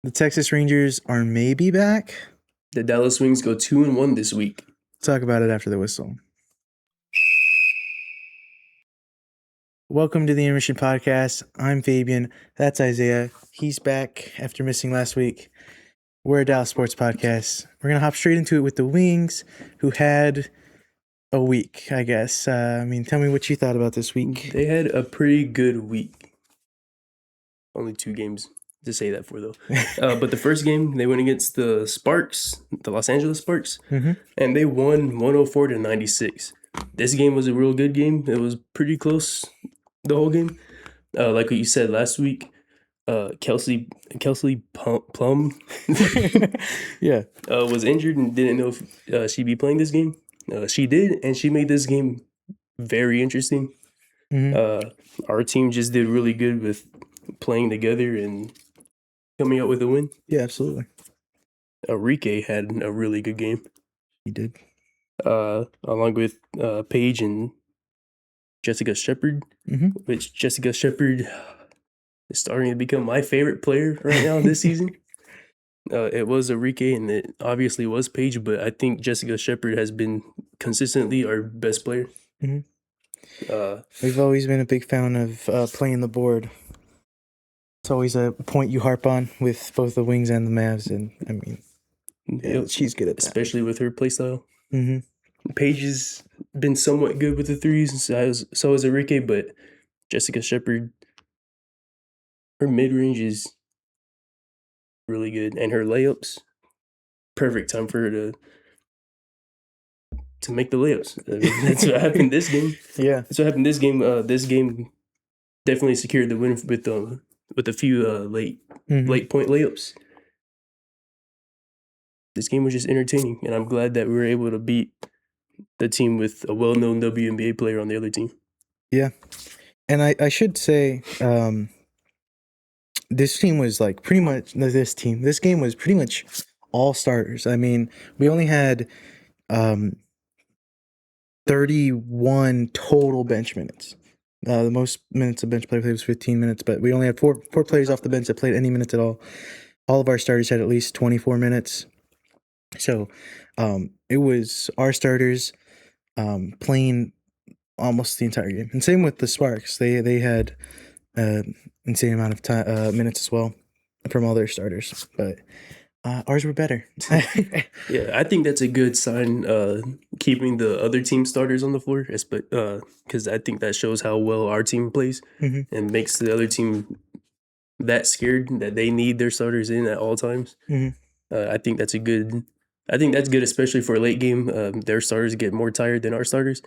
The Texas Rangers are maybe back. The Dallas Wings go 2-1 this week. Talk about it after the whistle. Welcome to the Intermission podcast. I'm Fabian. That's Isaiah. He's back after missing last week. We're a Dallas sports podcast. We're going to hop straight into it with the Wings, who had a week, I guess. Tell me what you thought about this week. They had a pretty good week. Only 2 games to say that for, though. But the first game, they went against the Sparks, the Los Angeles Sparks, and they won 104-96. This game was a real good game. It was pretty close the whole game. Like what you said last week, Kelsey Plum was injured and didn't know if she'd be playing this game. She did, and she made this game very interesting. Our team just did really good with playing together and coming out with a win. Yeah, absolutely. Enrique had a really good game. He did. Along with Paige and Jessica Shepard, which Jessica Shepard is starting to become my favorite player right now this season. It was Enrique and it obviously was Paige, but I think Jessica Shepard has been consistently our best player. We've always been a big fan of playing the board. It's always a point you harp on with both the Wings and the Mavs, and she's good at that. Especially with her playstyle. Paige has been somewhat good with the threes, so has Enrique, but Jessica Shepard, her mid-range is really good, and her layups, perfect time for her to make the layups. That's what happened this game. Yeah, that's what happened this game. This game definitely secured the win with a few late point layups. This game was just entertaining, and I'm glad that we were able to beat the team with a well-known WNBA player on the other team. Yeah, and I should say, this team was like pretty much this game was pretty much all starters. I mean, we only had 31 total bench minutes. The most minutes a bench player played was 15 minutes, but we only had four players off the bench that played any minutes at all. All of our starters had at least 24 minutes. So it was our starters playing almost the entire game. And same with the Sparks. They had insane amount of time, minutes as well from all their starters. But ours were better. Yeah, I think that's a good sign, keeping the other team starters on the floor, because I think that shows how well our team plays and makes the other team that scared that they need their starters in at all times. I think that's good, especially for a late game. Their starters get more tired than our starters.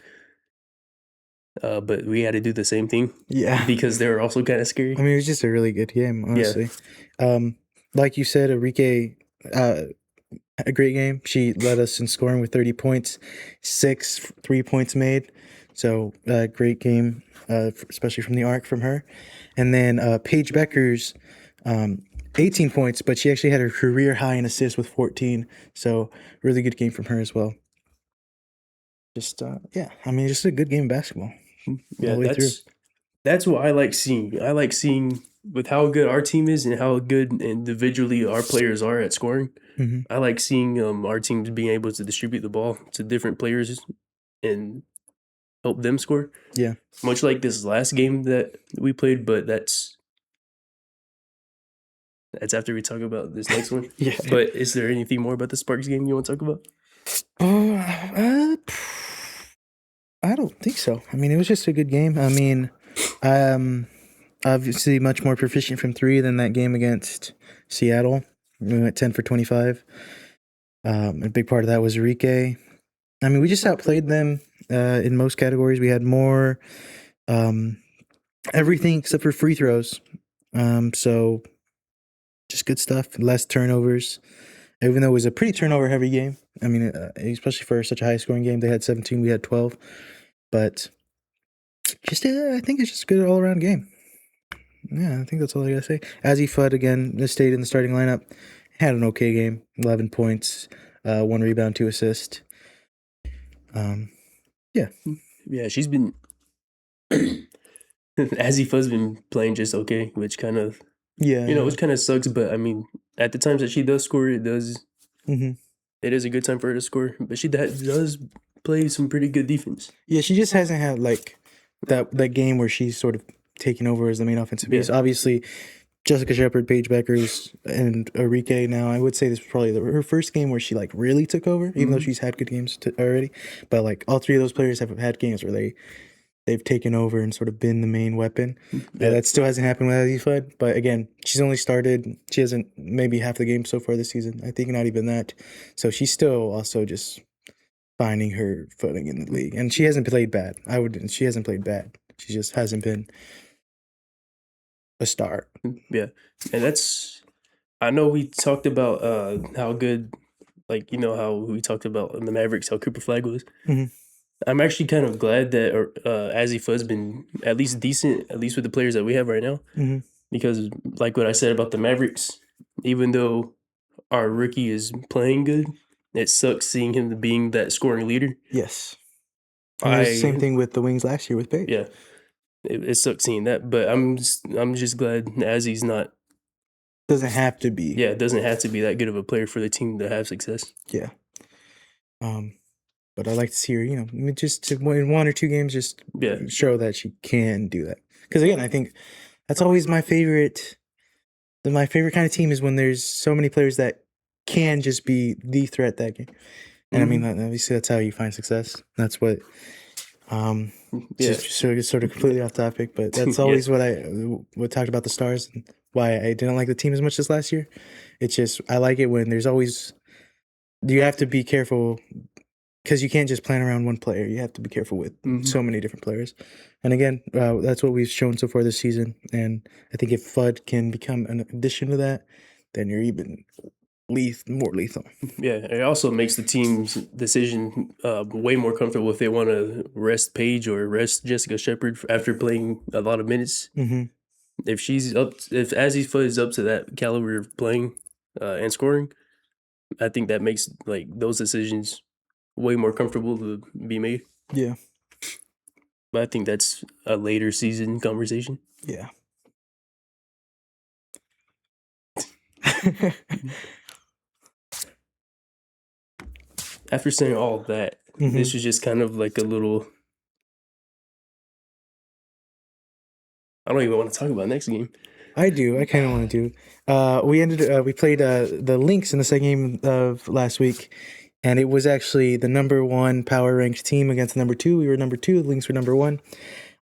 But we had to do the same thing. Yeah. Because they were also kind of scary. I mean, it was just a really good game, honestly. Yeah. Like you said, Enrique, a great game. She led us in scoring with 30 points, 6 3-points made. So, great game, especially from the arc from her. And then Paige Becker's 18 points, but she actually had her career high in assists with 14. So, really good game from her as well. Just, just a good game of basketball. Yeah, that's what I like seeing. I like seeing with how good our team is and how good individually our players are at scoring. I like seeing our teams being able to distribute the ball to different players and help them score. Yeah. Much like this last game that we played, but that's after we talk about this next one. Yeah. But is there anything more about the Sparks game you want to talk about? I don't think so. I mean, it was just a good game. I mean, obviously much more proficient from 3 than that game against Seattle. We went 10 for 25. A big part of that was Enrique. I mean, we just outplayed them in most categories. We had more everything except for free throws. So just good stuff. Less turnovers. Even though it was a pretty turnover-heavy game. I mean, especially for such a high-scoring game. They had 17, we had 12. But just, I think it's just a good all-around game. Yeah, I think that's all I got to say. Azzy Fudd, again, stayed in the starting lineup. Had an okay game. 11 points, 1 rebound, 2 assists. Yeah. Yeah, she's been... Azzy Fudd's been playing just okay, which kind of... Yeah. which kind of sucks, but I mean... at the times that she does score, it does. Mm-hmm. It is a good time for her to score, but she does play some pretty good defense. Yeah, she just hasn't had like that game where she's sort of taken over as the main offensive piece. Obviously, Jessica Shepard, Paige Beckers, and Enrique. Now, I would say this was probably her first game where she like really took over, even though she's had good games already. But like all three of those players have had games where they've taken over and sort of been the main weapon. That still hasn't happened with Azzy Flood. But again, she's only started. She hasn't maybe half the game so far this season. I think not even that. So she's still also just finding her footing in the league, and she hasn't played bad. She hasn't played bad. She just hasn't been a star. Yeah, and that's. I know we talked about how good, like how we talked about in the Mavericks how Cooper Flag was. Mm-hmm. I'm actually kind of glad that Azzy Flood's been at least decent, at least with the players that we have right now. Mm-hmm. Because like what I said about the Mavericks, even though our rookie is playing good, it sucks seeing him being that scoring leader. Yes. And it was the same thing with the Wings last year with Paige. Yeah. It sucks seeing that, but I'm just glad Azzy's not. Doesn't have to be. Yeah, it doesn't have to be that good of a player for the team to have success. Yeah. But I like to see her, just to win one or two games, just show that she can do that. Because again, I think that's always my favorite. My favorite kind of team is when there's so many players that can just be the threat that game. And I mean, obviously, that's how you find success. That's what. Just sort of completely off topic, but that's always what I talked about the Stars and why I didn't like the team as much as last year. It's just I like it when there's always. You have to be careful. Because you can't just plan around one player. You have to be careful with so many different players. And again, that's what we've shown so far this season. And I think if Flood can become an addition to that, then you're even more lethal. Yeah, it also makes the team's decision way more comfortable if they want to rest Paige or rest Jessica Shepard after playing a lot of minutes. Mm-hmm. If Azzy Flood is up to that caliber of playing and scoring, I think that makes like those decisions way more comfortable to be made. Yeah. But I think that's a later season conversation. Yeah. After saying all of that, this was just kind of like a little. I don't even want to talk about next game. I do. I kind of want to do. We played the Lynx in the second game of last week. And it was actually the number one power ranked team against the number two. We were number two. The Lynx were number one.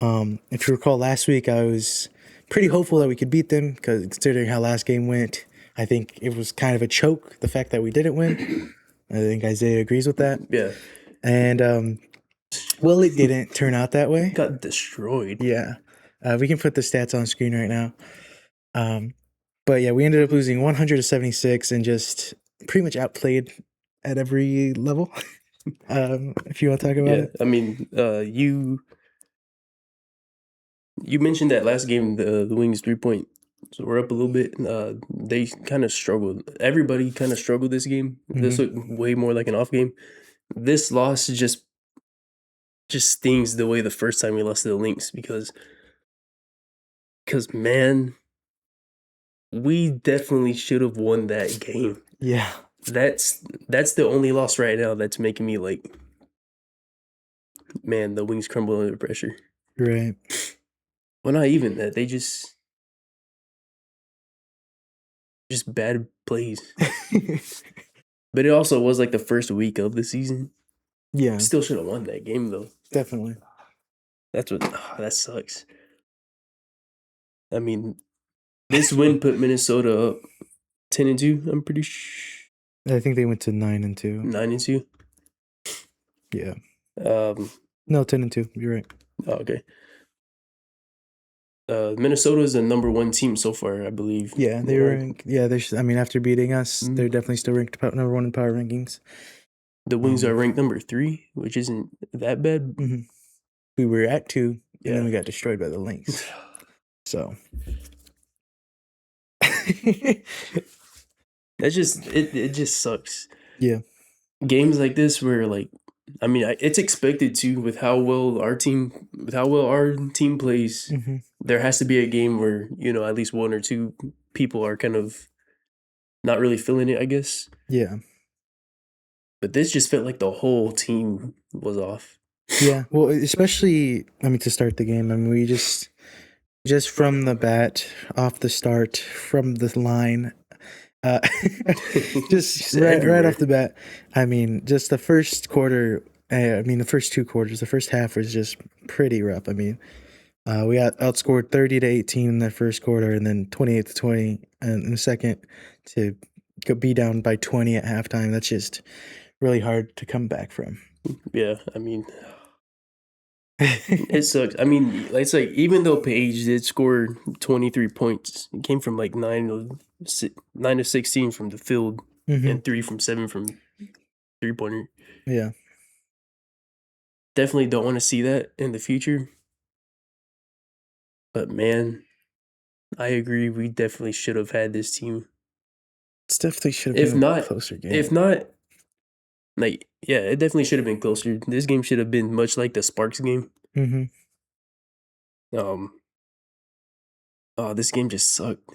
If you recall last week, I was pretty hopeful that we could beat them because considering how last game went, I think it was kind of a choke, the fact that we didn't win. I think Isaiah agrees with that. Yeah. And, well, it didn't turn out that way. Got destroyed. Yeah. We can put the stats on screen right now. But yeah, we ended up losing 100-76 and just pretty much outplayed at every level. If you want to talk about it. I mean, you mentioned that last game the Wings 3-point, so we're up a little bit. They kind of struggled. Everybody kind of struggled this game. This looked way more like an off game. This loss just stings the way the first time we lost to the Lynx because man, we definitely should have won that game. Yeah. That's the only loss right now that's making me like, man, the Wings crumble under pressure. Right. Well, not even that. They just bad plays. But it also was like the first week of the season. Yeah. Still should have won that game though. Definitely. That sucks. I mean, this win put Minnesota up 10-2. I'm pretty sure. I think they went to 9-2. 9-2. Yeah. No, 10-2. You're right. Oh, okay. Minnesota is the number one team so far, I believe. Yeah, they were. Yeah, after beating us, they're definitely still ranked number one in power rankings. The Wings are ranked number 3, which isn't that bad. Mm-hmm. We were at 2, and then we got destroyed by the Lynx. So that's just it just sucks. Yeah. Games like this where like it's expected to with how well our team plays. There has to be a game where, at least one or two people are kind of not really feeling it, I guess. Yeah. But this just felt like the whole team was off. Yeah. Well, especially, I mean, to start the game, I mean, we just from the bat, off the start, from the line, uh, just right off the bat. I mean, just the first quarter. I mean, the first two quarters. The first half was just pretty rough. I mean, we got outscored 30-18 in the first quarter, and then 28-20 in the second to be down by 20 at halftime. That's just really hard to come back from. Yeah, I mean, it sucks. I mean, it's like even though Paige did score 23 points, it came from like 9 of 16 from the field and 3 from 7 from 3-pointer. Yeah. Definitely don't want to see that in the future. But man, I agree. We definitely should have had this team. It definitely should have been a closer game. If not, like, yeah, it definitely should have been closer. This game should have been much like the Sparks game. Oh, this game just sucked.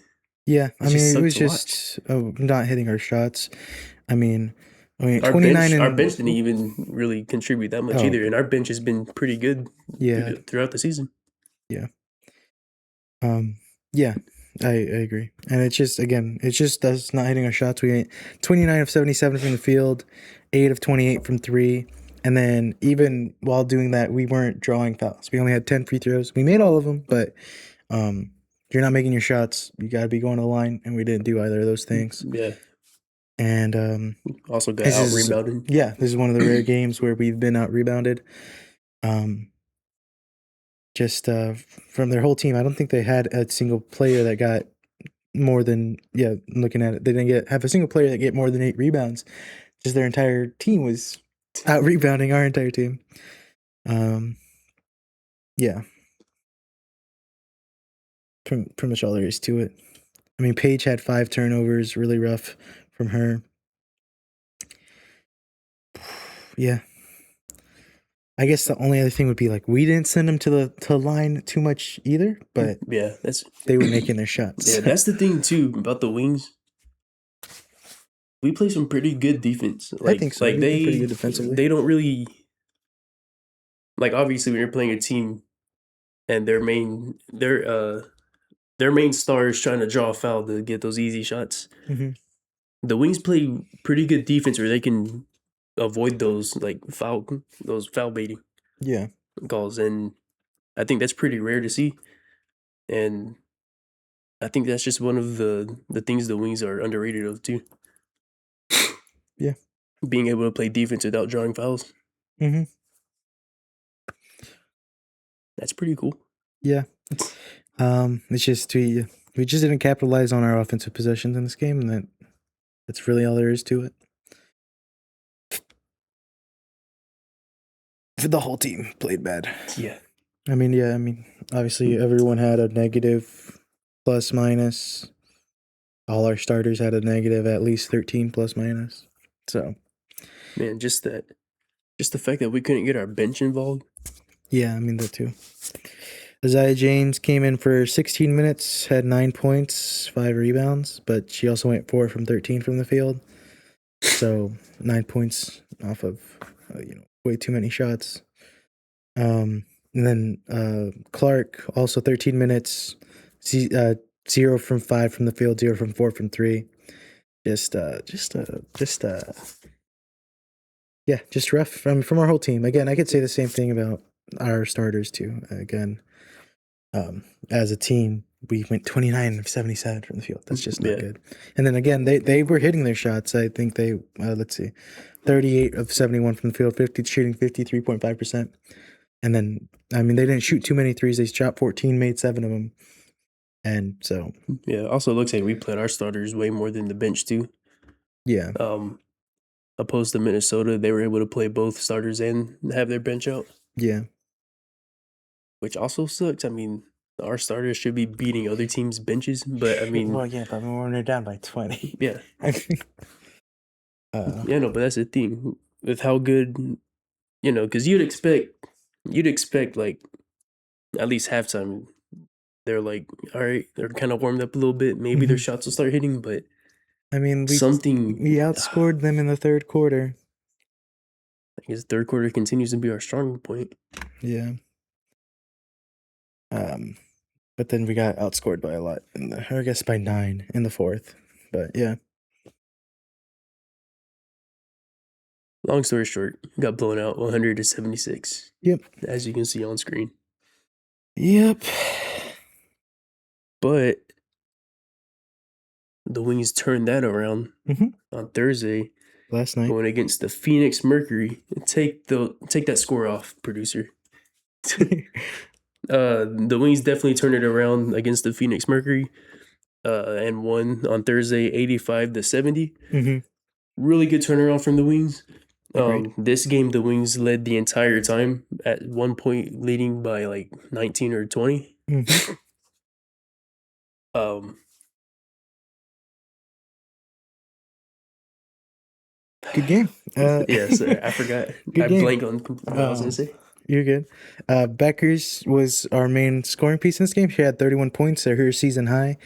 Yeah, I mean, it was just not hitting our shots. I mean, 29 our bench didn't even really contribute that much either, and our bench has been pretty good throughout the season. Yeah. Yeah, I agree. And it's just, again, it's just us not hitting our shots. We went 29 of 77 from the field, 8 of 28 from 3. And then even while doing that, we weren't drawing fouls. We only had 10 free throws. We made all of them, but if you're not making your shots, you got to be going to the line, and we didn't do either of those things. Yeah. And also got out-rebounded. Yeah, this is one of the rare games where we've been out-rebounded. Just from their whole team, I don't think they had a single player that got more than, looking at it, they didn't have a single player that get more than 8 rebounds. Just their entire team was out-rebounding our entire team. Yeah. Pretty much all there is to it. I mean, Paige had 5 turnovers, really rough from her. Yeah. I guess the only other thing would be, like, we didn't send them to the line too much either, but yeah, they were making their shots. Yeah, that's the thing too about the Wings. We play some pretty good defense. I think so. Like they pretty good defensively. They don't really, like, obviously when you're playing a team and their main star is trying to draw a foul to get those easy shots. The Wings play pretty good defense where they can avoid those foul baiting calls, and I think that's pretty rare to see. And I think that's just one of the things the Wings are underrated of too. Yeah, being able to play defense without drawing fouls. That's pretty cool. Yeah. It's just we just didn't capitalize on our offensive possessions in this game, and that's really all there is to it. The whole team played bad. Yeah. I mean, obviously everyone had a negative, plus minus. All our starters had a negative, at least 13 plus minus. So, man, just the fact that we couldn't get our bench involved. Yeah, I mean that too. Isaiah James came in for 16 minutes, had 9 points, 5 rebounds, but she also went 4 from 13 from the field. So 9 points off of way too many shots. And then Clark also 13 minutes, 0 from 5 from the field, 0 from 4 from 3. Just rough from our whole team. Again, I could say the same thing about our starters too. Again, as a team, we went 29 of 77 from the field. That's just not good. And then again, they were hitting their shots. I think they 38 of 71 from the field, shooting 53.5%. And then, I mean, they didn't shoot too many threes. They shot 14, made 7 of them. And so, yeah. Also, it looks like we played our starters way more than the bench too. Yeah. Opposed to Minnesota, they were able to play both starters and have their bench out. Yeah. Which also sucks. I mean, our starters should be beating other teams' benches, but I mean, well, yeah, but when they're down by 20, yeah. Yeah, no, but that's the thing with how good, because you'd expect like at least halftime. They're like, all right, they're kind of warmed up a little bit. Maybe their shots will start hitting, but I mean, we something. outscored them in the third quarter. I guess third quarter continues to be our strong point. Yeah. But then we got outscored by a lot, I guess by 9 in the fourth. But yeah. Long story short, got blown out 100-76. Yep. As you can see on screen. Yep. But the Wings turned that around on Thursday last night, going against the Phoenix Mercury. Take that score off, producer. The Wings definitely turned it around against the Phoenix Mercury, and won on Thursday, 85-70. Really good turnaround from the Wings. This game, the Wings led the entire time, at one point leading by like 19 or 20. Good game. Yeah, so I forgot. I blanked on what I was going to say. You're good. Beckers was our main scoring piece in this game. She had 31 points, her season high.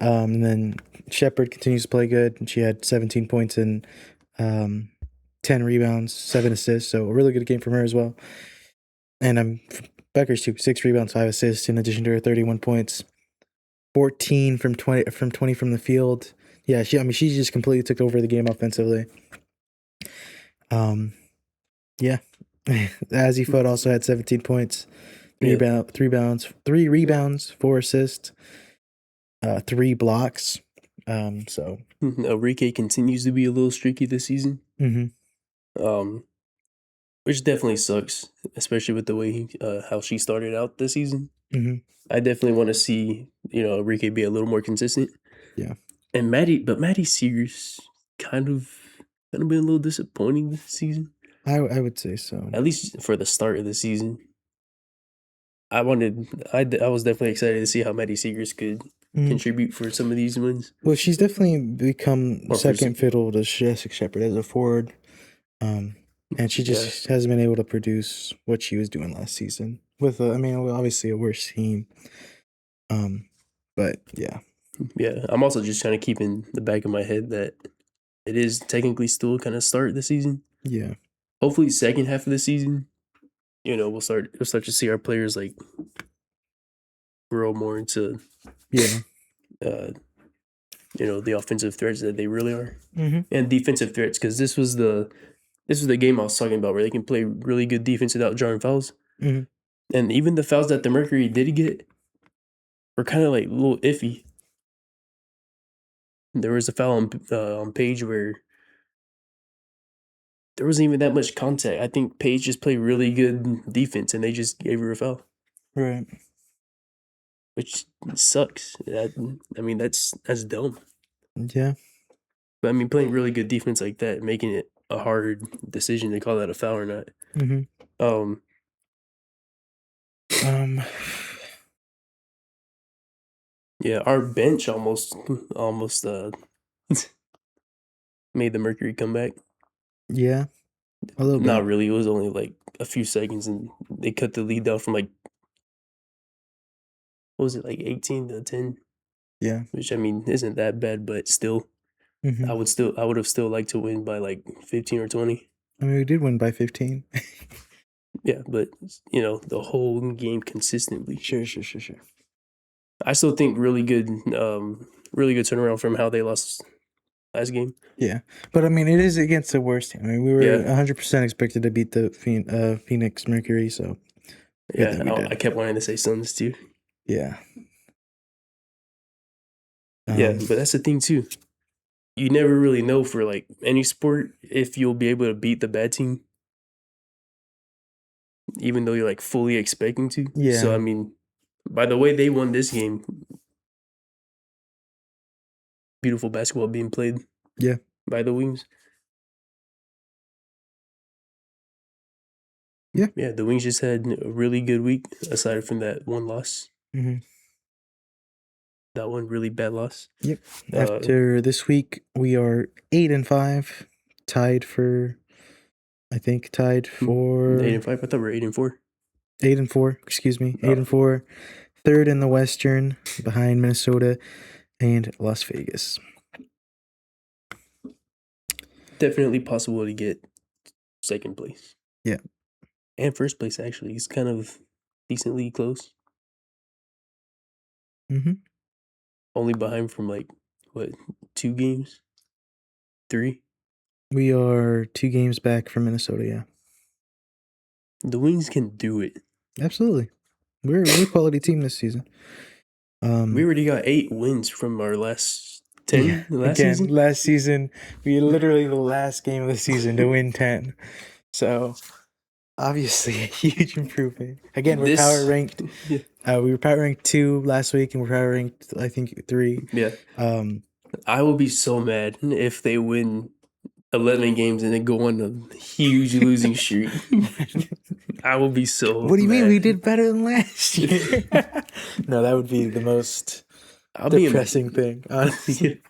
And then Shepard continues to play good, and she had 17 points and 10 rebounds, 7 assists. So a really good game from her as well. And Beckers too, 6 rebounds, 5 assists in addition to her 31 points. 14 from 20 from the field. Yeah, she just completely took over the game offensively. Yeah. Azzy Foot also had 17 points, 3 rebounds, 4 assists, 3 blocks. So Enrique continues to be a little streaky this season. Which definitely sucks, especially with the way how she started out this season. I definitely want to see Enrique be a little more consistent. Yeah. And Maddie Sears kind of been a little disappointing this season. I would say so. At least for the start of the season. I was definitely excited to see how Maddie Sears could contribute for some of these wins. Well, she's definitely become second fiddle to Jessica Shepard as a forward. And she just hasn't been able to produce what she was doing last season with, obviously a worse team. But yeah. Yeah, I'm also just trying to keep in the back of my head that it is technically still kind of start the season. Yeah. Hopefully, second half of the season, we'll start to see our players like grow more into, the offensive threats that they really are, and defensive threats. Because this was the game I was talking about where they can play really good defense without drawing fouls, and even the fouls that the Mercury did get were kind of like a little iffy. There was a foul on Paige where there wasn't even that much contact. I think Paige just played really good defense, and they just gave her a foul. Right. Which sucks. That's dumb. Yeah. But playing really good defense like that, making it a hard decision to call that a foul or not. Yeah, our bench almost made the Mercury come back. Yeah. A little bit. Not really. It was only like a few seconds, and they cut the lead down from like, what was it, like 18-10? Yeah. Which isn't that bad, but still, I would have still liked to win by like 15 or 20. We did win by 15. Yeah, but the whole game consistently. Sure. I still think really good turnaround from how they lost last game. Yeah, but it is against the worst team. We were 100% expected to beat the Phoenix Mercury, so yeah, I kept wanting to say Suns too. Yeah. Yeah, but that's the thing too. You never really know for like any sport if you'll be able to beat the bad team, even though you're like fully expecting to. Yeah. So by the way they won this game, beautiful basketball being played. Yeah. By the Wings. Yeah. Yeah, the Wings just had a really good week aside from that one loss. That one really bad loss. Yep. After this week, we are 8-5, tied for 8-5. I thought we were 8-4. 8-4. Excuse me. 8-4. Third in the Western, behind Minnesota and Las Vegas. definitely possible to get second place. Yeah. And first place, actually. He's kind of decently close. Mm-hmm. Only behind from, like, what, 2 games? 3? We are 2 games back from Minnesota, yeah. The Wings can do it. Absolutely. We're a quality team this season. We already got 8 wins from our last 10 yeah, last again, season. last season, we literally the last game of the season to win 10. So, obviously, a huge improvement. Again, we're power ranked. Yeah. We were power ranked 2 last week, and we're power ranked, I think, 3. Yeah. I will be so mad if they win 11 games and then go on a huge losing streak. I will be so What do you mean? mad. We did better than last year. No, that would be the most depressing thing, honestly.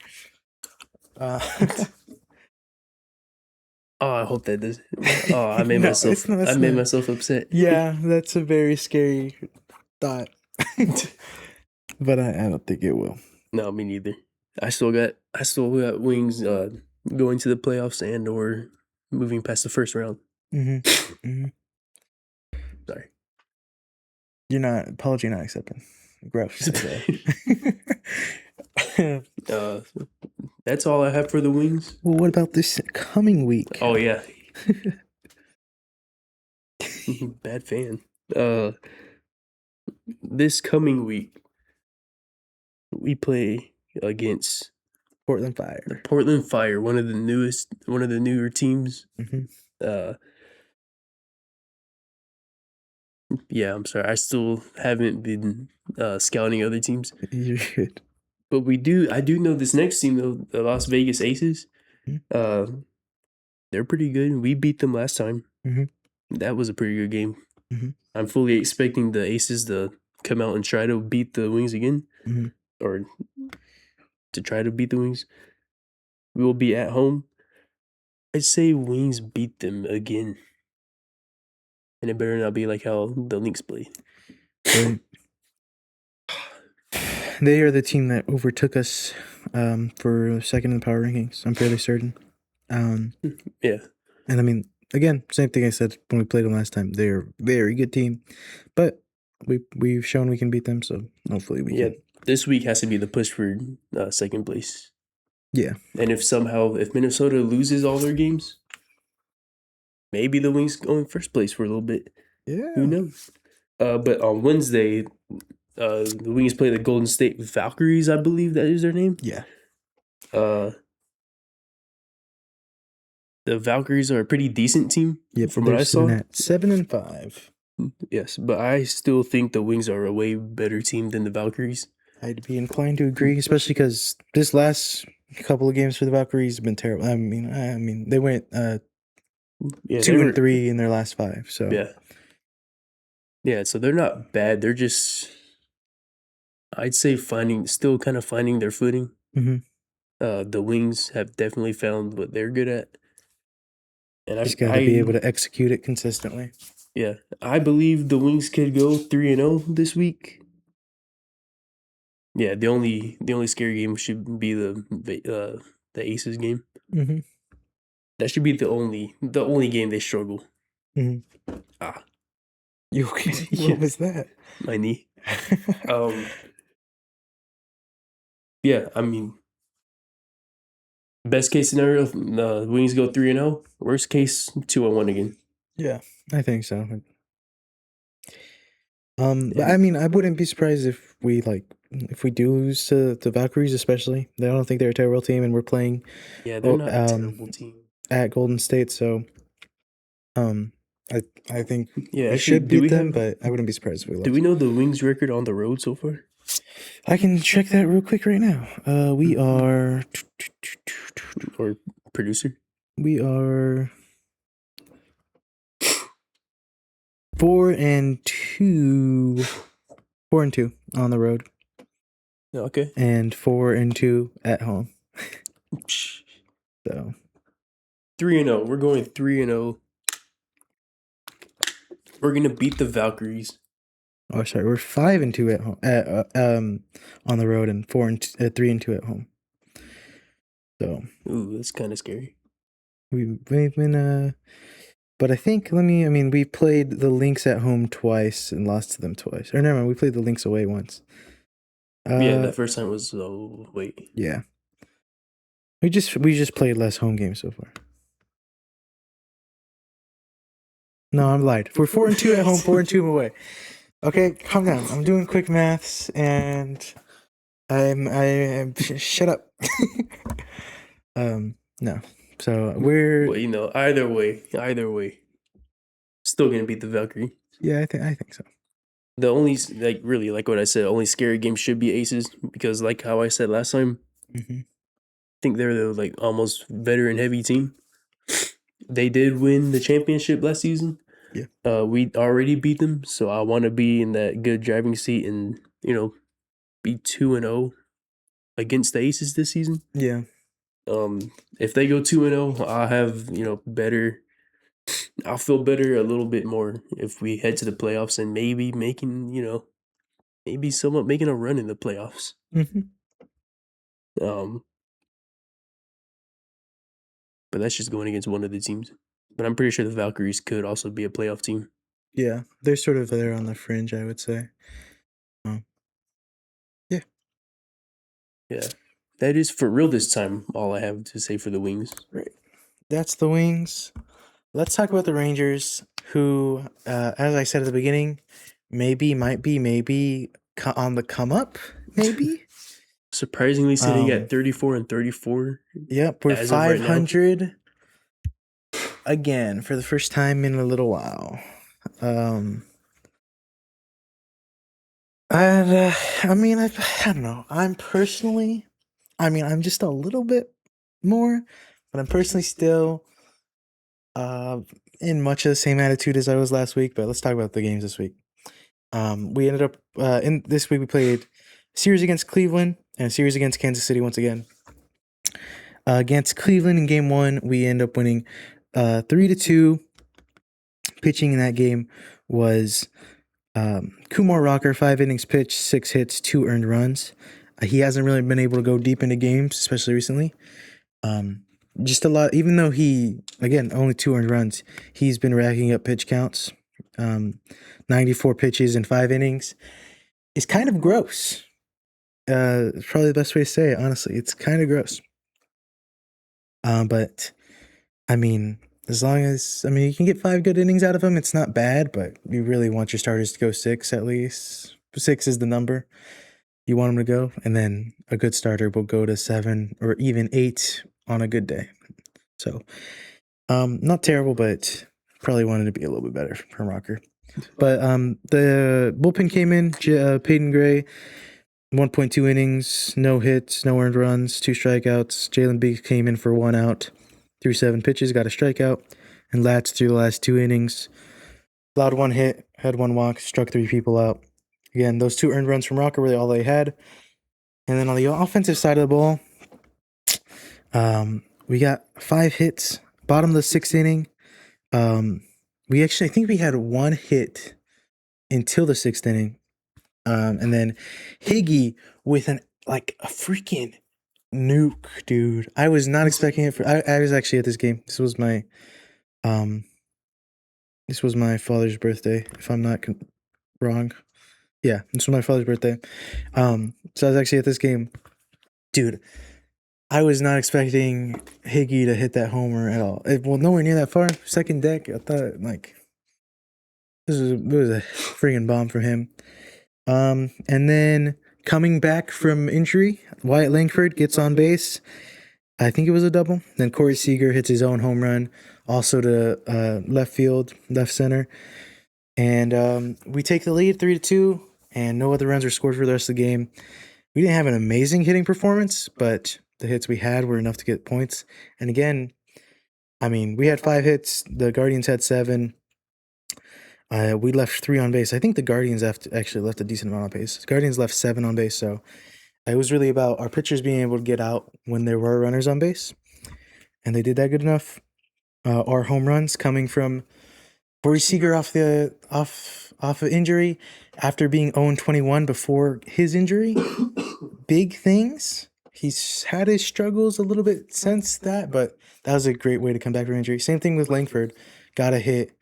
Oh, I hope that does. Oh, I made myself. I made myself upset. Yeah, that's a very scary thought. But I don't think it will. No, me neither. I still got Wings going to the playoffs and or moving past the first round. Sorry. You're not apology not accepted. Gross. That's all I have for the Wings. Well, what about this coming week? Oh yeah. Bad fan. This coming week we play against Portland Fire. The Portland Fire, one of the newer teams. Yeah, I'm sorry. I still haven't been scouting other teams. You should. But I do know this next team though, the Las Vegas Aces. They're pretty good. We beat them last time. That was a pretty good game. I'm fully expecting the Aces to come out and try to beat the Wings again. Or to try to beat the Wings. We will be at home. I'd say Wings beat them again. And it better not be like how the Lynx played. Right. They are the team that overtook us for second in the power rankings. I'm fairly certain. Yeah. And I mean, again, same thing I said when we played them last time. They're a very good team. But we've shown we can beat them, so hopefully we can. This week has to be the push for second place. Yeah. And if Minnesota loses all their games, maybe the Wings go in first place for a little bit. Yeah. Who knows? But on Wednesday, the Wings play the Golden State Valkyries, I believe that is their name. Yeah. The Valkyries are a pretty decent team. Yep, from what I saw. At 7-5. Yes, but I still think the Wings are a way better team than the Valkyries. I'd be inclined to agree, especially because this last couple of games for the Valkyries have been terrible. I mean, they went 2-3 in their last 5. So yeah. So they're not bad. They're just, I'd say, still kind of finding their footing. The Wings have definitely found what they're good at, and I just got to be able to execute it consistently. Yeah, I believe the Wings could go 3-0 this week. Yeah, the only scary game should be the Aces game. That should be the only game they struggle. You okay? What was that? My knee. Yeah, I mean, best case scenario, the Wings go 3-0. Worst case, 2-1 again. Yeah, I think so. But I mean, I wouldn't be surprised if we do lose to the Valkyries, especially. I don't think they're a terrible team, and we're playing. Yeah, they're not a terrible team at Golden State. So, I think we should beat them, but I wouldn't be surprised if we lost. Do we know the Wings record on the road so far? I can check that real quick right now. We are or producer. We are 4-2. 4-2 on the road. Okay. And 4-2 at home. So 3-0. We're going 3-0. We're gonna beat the Valkyries. Oh, sorry. We're 5-2 at home. On the road, and 3-2 at home. So. Ooh, that's kind of scary. We've been but I think we played the Lynx at home twice and lost to them twice. Or never mind, we played the Lynx away once. Yeah, that first time was wait. Yeah. We just played less home games so far. No, I'm lied. We're 4-2 at home, 4-2 away. Okay, calm down. I'm doing quick maths and shut up. No. So we're Well, you know, either way, still gonna beat the Valkyrie. Yeah, I think so. The only really like what I said, only scary game should be Aces because like how I said last time, I think they're the like almost veteran heavy team. They did win the championship last season. Yeah. We already beat them, so I want to be in that good driving seat and be 2-0 against the Aces this season. Yeah. If they go 2-0, I'll have better. I'll feel better a little bit more if we head to the playoffs and maybe maybe somewhat making a run in the playoffs. But that's just going against one of the teams. But I'm pretty sure the Valkyries could also be a playoff team. Yeah, they're sort of there on the fringe, I would say. Yeah. Yeah. That is for real this time all I have to say for the Wings. Right. That's the Wings. Let's talk about the Rangers, who, as I said at the beginning, might be on the come up, maybe? Surprisingly sitting at 34-34. Yep, we're 500 again for the first time in a little while. I don't know. I'm just a little bit more, but I'm personally still in much of the same attitude as I was last week. But let's talk about the games this week. We ended up in this week we played a series against Cleveland and a series against Kansas City once again. Against Cleveland in game 1, we end up winning 3-2. Pitching in that game was Kumar Rocker, 5 innings pitched, 6 hits, 2 earned runs. He hasn't really been able to go deep into games, especially recently. Just a lot, even though only 2 earned runs, he's been racking up pitch counts. 94 pitches in 5 innings. It's kind of gross. It's probably the best way to say it, honestly. It's kind of gross. But, as long as, you can get 5 good innings out of him, it's not bad, but you really want your starters to go 6 at least. 6 is the number you want them to go, and then a good starter will go to 7 or even 8 on a good day. So, not terrible, but probably wanted to be a little bit better from Rocker. But the bullpen came in, Peyton Gray, 1.2 innings, no hits, no earned runs, 2 strikeouts. Jalen Biggs came in for 1 out, threw 7 pitches, got a strikeout, and Latz through the last 2 innings. Allowed 1 hit, had 1 walk, struck 3 people out. Again, those 2 earned runs from Rocker were all they had. And then on the offensive side of the ball, we got 5 hits, bottom of the 6th inning. I think we had 1 hit until the 6th inning. And then Higgy with a freaking nuke, dude. I was not expecting it. I was actually at this game. This was my father's birthday, if I'm not wrong. Yeah, this was my father's birthday. So I was actually at this game. Dude, I was not expecting Higgy to hit that homer at all. Nowhere near that far. Second deck. I thought it was a freaking bomb for him. And then coming back from injury, Wyatt Langford gets on base. I think it was a double. Then Corey Seager hits his own home run, also to left field, left center. And we take the lead 3-2, and no other runs were scored for the rest of the game. We didn't have an amazing hitting performance, but the hits we had were enough to get points. And again, we had 5 hits. The Guardians had 7. We left 3 on base. I think the Guardians actually left a decent amount on base. The Guardians left 7 on base, so it was really about our pitchers being able to get out when there were runners on base, and they did that good enough. Our home runs coming from Corey Seager off of injury after being 0-21 before his injury. Big things. he's had his struggles a little bit since that, but that was a great way to come back from injury. Same thing with Langford. Got a hit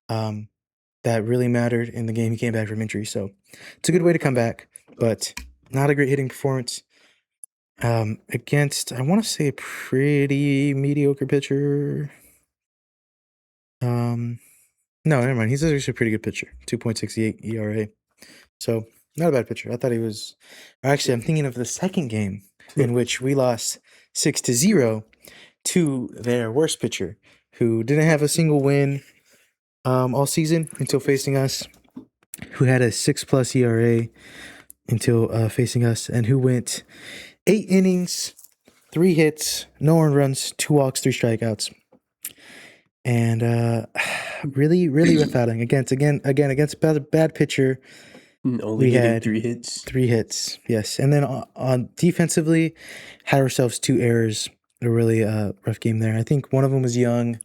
that really mattered in the game he came back from injury. So it's a good way to come back, but not a great hitting performance. Against, I want to say, a pretty mediocre pitcher. No, never mind. He's actually a pretty good pitcher. 2.68 ERA. So not a bad pitcher. I thought he was. Actually, I'm thinking of the second game in which we lost 6-0 to their worst pitcher, who didn't have a single win all season until facing us, who had a 6+ ERA until facing us, and who went 8 innings, 3 hits, no earned runs, 2 walks, 3 strikeouts. And really rough outing against a bad pitcher. Only getting 3 hits. 3 hits, yes. And then on defensively, had ourselves 2 errors. A really rough game there. I think one of them was Young,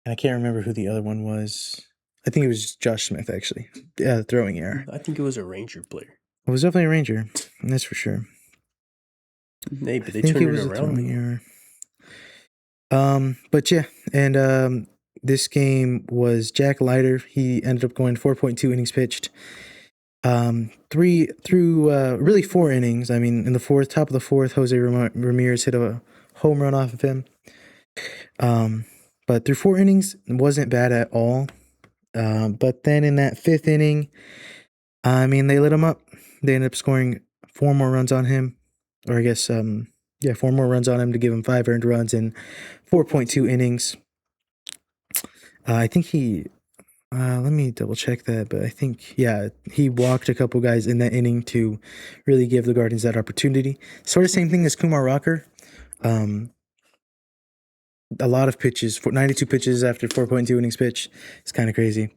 and I can't remember who the other one was. I think it was Josh Smith, actually. Throwing error. I think it was a Ranger player. It was definitely a Ranger, that's for sure. Hey, but they turned it around. Error. But yeah, and this game was Jack Leiter. He ended up going 4.2 innings pitched. 3 through really 4 innings. I mean, in the top of the fourth, Jose Ramirez hit a home run off of him. But through 4 innings, it wasn't bad at all. But then in that 5th inning, I mean, they lit him up. They ended up scoring 4 more runs on him, or I guess 4 more runs on him to give him 5 earned runs in 4.2 innings. I think he, let me double check that, but I think, he walked a couple guys in that inning to really give the Guardians that opportunity. Sort of same thing as Kumar Rocker. A lot of pitches, 92 pitches after 4.2 innings pitch. It's kind of crazy.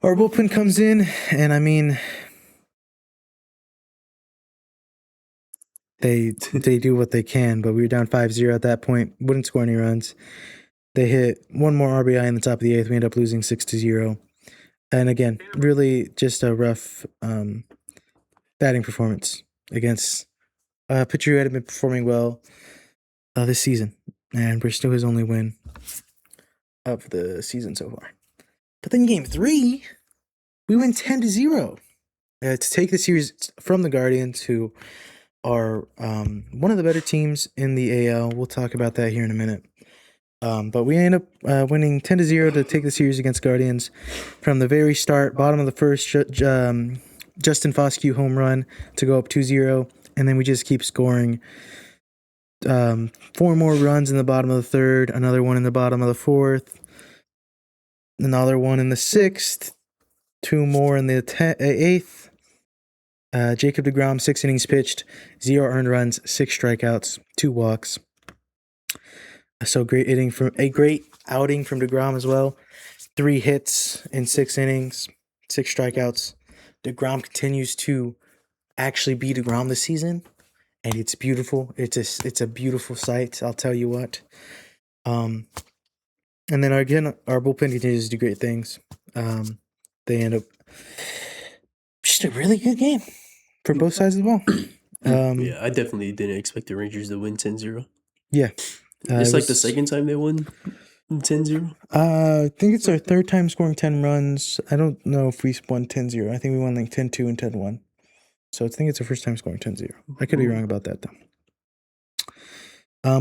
Our bullpen comes in, and I mean, They do what they can, but we were down 5-0 at that point. Wouldn't score any runs. They hit 1 more RBI in the top of the 8th. We end up losing 6-0. And again, really just a rough batting performance against a pitcher who hadn't been performing well this season. And we're still his only win of the season so far. But then game 3, we win 10-0 to take the series from the Guardians, who are one of the better teams in the AL. We'll talk about that here in a minute. But we end up winning 10-0 to take the series against Guardians. From the very start, bottom of the first, Justin Foscue home run to go up 2-0, and then we just keep scoring 4 more runs in the bottom of the 3rd, another one in the bottom of the 4th, another one in the 6th, 2 more in the 8th. Jacob deGrom, 6 innings pitched, 0 earned runs, 6 strikeouts, 2 walks. So great outing from deGrom as well. 3 hits in 6 innings, 6 strikeouts. deGrom continues to actually be deGrom this season, and it's beautiful. It's a beautiful sight, I'll tell you what. And then our bullpen continues to do great things. They end up just a really good game for both sides of the ball. I definitely didn't expect the Rangers to win 10-0. Yeah. It's like the second time they won 10-0. I think it's our 3rd time scoring 10 runs. I don't know if we won 10-0. I think we won like 10-2 and 10-1. So I think it's our first time scoring 10-0. I could be wrong about that, though.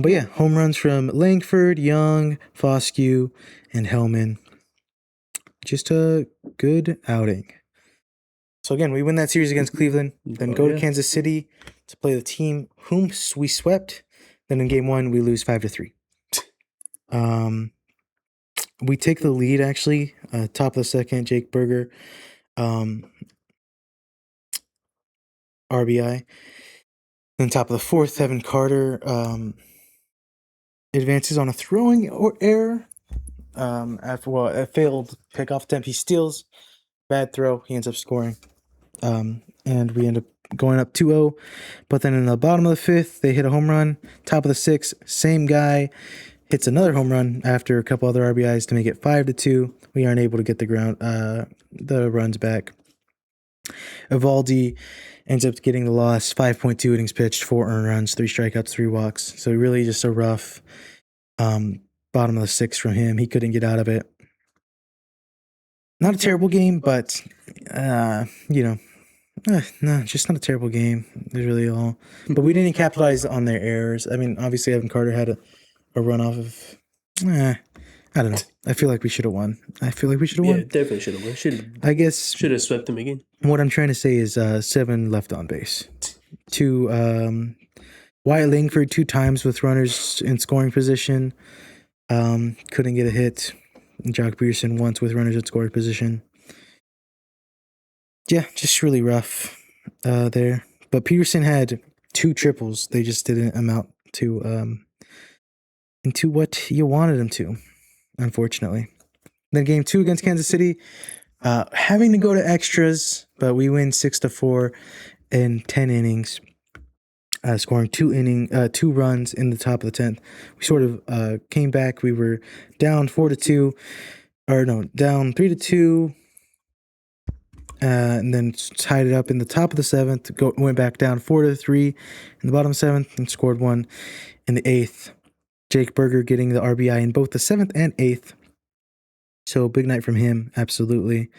But yeah, home runs from Langford, Young, Foscue, and Hellman. Just a good outing. So again, we win that series against Cleveland, then go to Kansas City to play the team whom we swept. Then in game 1, we lose 5-3. We take the lead, actually. Top of the 2nd, Jake Berger, RBI. Then top of the 4th, Evan Carter advances on a throwing error. After a failed pickoff attempt, he steals. Bad throw. He ends up scoring. And we end up going up 2-0. But then in the bottom of the 5th, they hit a home run. Top of the 6th, same guy hits another home run after a couple other RBIs to make it 5-2. We aren't able to get the runs back. Evaldi ends up getting the loss. 5.2 innings pitched, 4 earned runs, 3 strikeouts, 3 walks. So really just a rough bottom of the 6th from him. He couldn't get out of it. Not a terrible game, but no, just not a terrible game. Is really all. But we didn't capitalize on their errors. I mean, obviously Evan Carter had a run off of. I don't know. I feel like we should have won. Yeah, definitely should have won. I guess should have swept them again. What I'm trying to say is 7 left on base. 2 Wyatt Langford 2 times with runners in scoring position. Couldn't get a hit. Jock Peterson once with runners in scoring position. Yeah, just really rough there. But Peterson had 2 triples. They just didn't amount to into what you wanted them to, unfortunately. Then game 2 against Kansas City, having to go to extras, but we win 6-4 in 10 innings, scoring 2 runs in the top of the 10th. We sort of came back. We were down 4-2, down 3-2. And then tied it up in the top of the 7th. Went back down 4-3 in the bottom 7th and scored 1 in the 8th. Jake Berger getting the RBI in both the 7th and 8th. So big night from him, absolutely.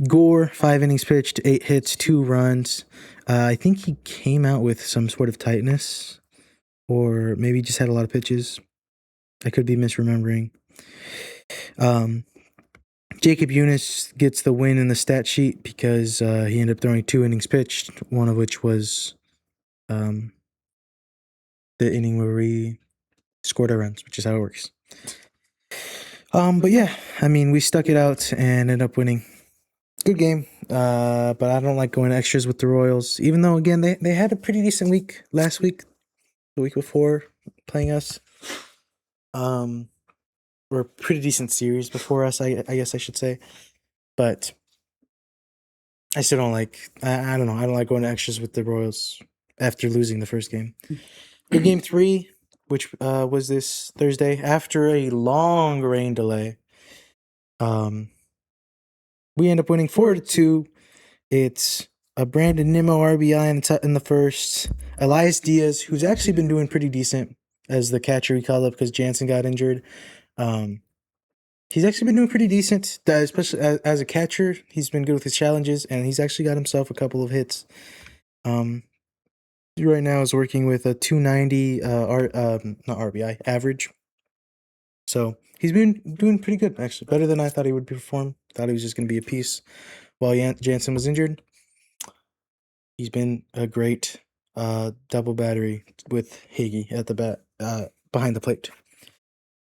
Gore 5 innings pitched, 8 hits, 2 runs. I think he came out with some sort of tightness, or maybe just had a lot of pitches. I could be misremembering. Jacob Eunice gets the win in the stat sheet because he ended up throwing 2 innings pitched, one of which was the inning where we scored our runs, which is how it works. But yeah, I mean, we stuck it out and ended up winning. Good game, but I don't like going extras with the Royals, even though, again, they had a pretty decent week last week, the week before playing us. Or a pretty decent series before us, I guess I should say. But I still don't like, I don't know, I don't like going to extras with the Royals after losing the first game. But game 3, which was this Thursday, after a long rain delay, we end up winning 4-2. It's a Brandon Nimmo RBI in the first. Elias Diaz, who's actually been doing pretty decent as the catcher we called up because Jansen got injured. He's actually been doing pretty decent, especially as a catcher. He's been good with his challenges, and he's actually got himself a couple of hits. Right now is working with a 290 not RBI average. So he's been doing pretty good, actually, better than I thought he would perform. Thought he was just going to be a piece while Jansen was injured. He's been a great double battery with Higgy at the bat behind the plate.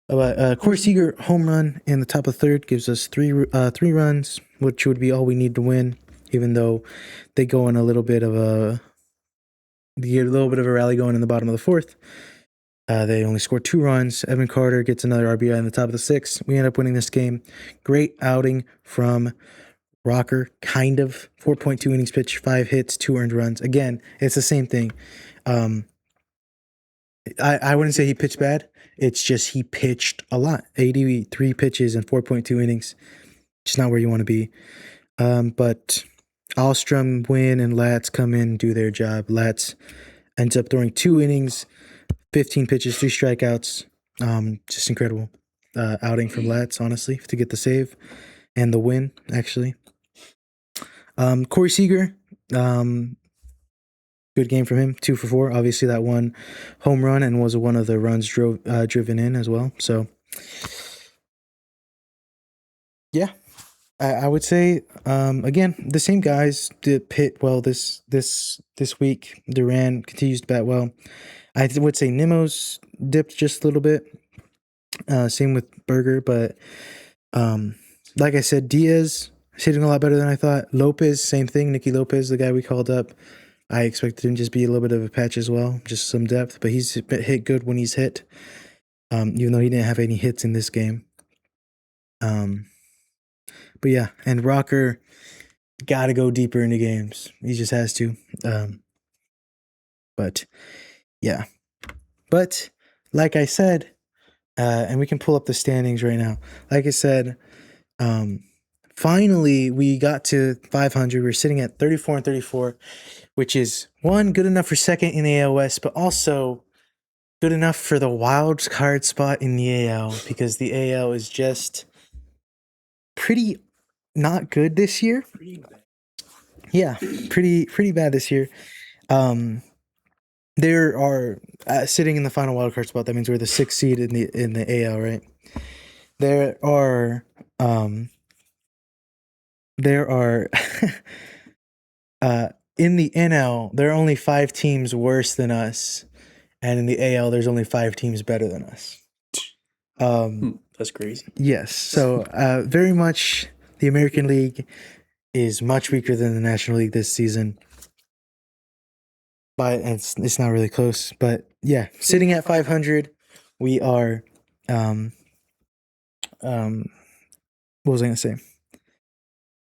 Corey Seager home run in the top of the 3rd gives us 3 runs, which would be all we need to win. Even though they go in a little bit of a rally going in the bottom of the 4th. They only scored 2 runs. Evan Carter gets another RBI in the top of the 6th. We end up winning this game. Great outing from Rocker, kind of. 4.2 innings pitched, 5 hits, 2 earned runs. Again, it's the same thing. I wouldn't say he pitched bad. It's just he pitched a lot. 83 pitches and 4.2 innings. Just not where you want to be. But Alstrom win and Latz come in and do their job. Latz ends up throwing 2 innings, 15 pitches, 3 strikeouts. Just incredible outing from Latz, honestly, to get the save and the win, actually. Corey Seager, good game from him, 2 for 4. Obviously, that one home run and was one of the runs driven in as well. So, yeah, I would say again the same guys did hit well this week. Duran continues to bat well. I would say Nimmo's dipped just a little bit. Same with Berger, but like I said, Diaz is hitting a lot better than I thought. Lopez, same thing. Nicky Lopez, the guy we called up. I expected him to just be a little bit of a patch as well, just some depth, but he's hit good when he's hit, even though he didn't have any hits in this game. But yeah, and Rocker got to go deeper into games. He just has to. But yeah. But like I said, and we can pull up the standings right now. Like I said, finally we got to 500. We're sitting at 34 and 34, which is one good enough for second in the AL West, but also good enough for the wild card spot in the AL because the AL is just pretty not good this year. Yeah, pretty bad this year. There are sitting in the final wild card spot. That means we're the 6th seed in the AL, right? There are in the NL there are only 5 teams worse than us, and in the AL there's only 5 teams better than us. That's crazy. Yes, so very much the American League is much weaker than the National League this season. But it's not really close. But yeah, sitting at 500, we are what was I gonna say?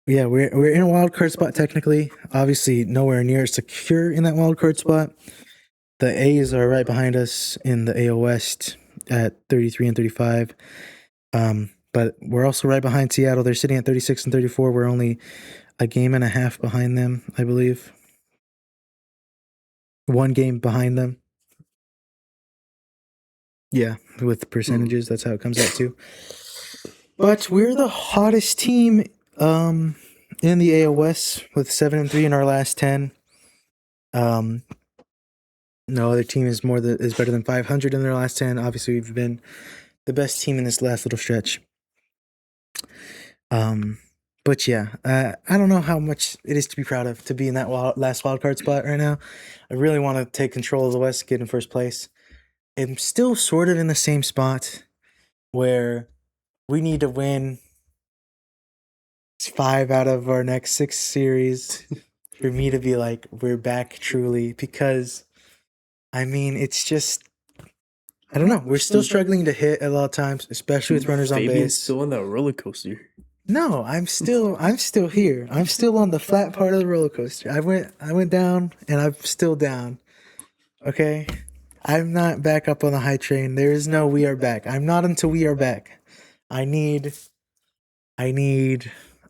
Yeah, we're in a wild card spot technically. Obviously, nowhere near secure in that wild card spot. The A's are right behind us in the AL West at 33 and 35. But we're also right behind Seattle. They're sitting at 36 and 34. We're only a game and a half behind them, I believe. 1 game behind them. Yeah, with percentages, that's how it comes out too. But we're the hottest team in the AL West with 7 and 3 in our last 10. No other team is better than 500 in their last 10. Obviously, we've been the best team in this last little stretch. But yeah, I don't know how much it is to be proud of to be in that last wild card spot right now. I really want to take control of the West, get in first place. I'm still sort of in the same spot where we need to win 5 out of our next 6 series for me to be like, we're back truly. Because, I mean, it's just, I don't know. We're still struggling to hit a lot of times, especially with runners on base. Still on that roller coaster. No, I'm still here. I'm still on the flat part of the roller coaster. I went down and I'm still down. Okay? I'm not back up on the high train. There is no we are back. I'm not until we are back. I need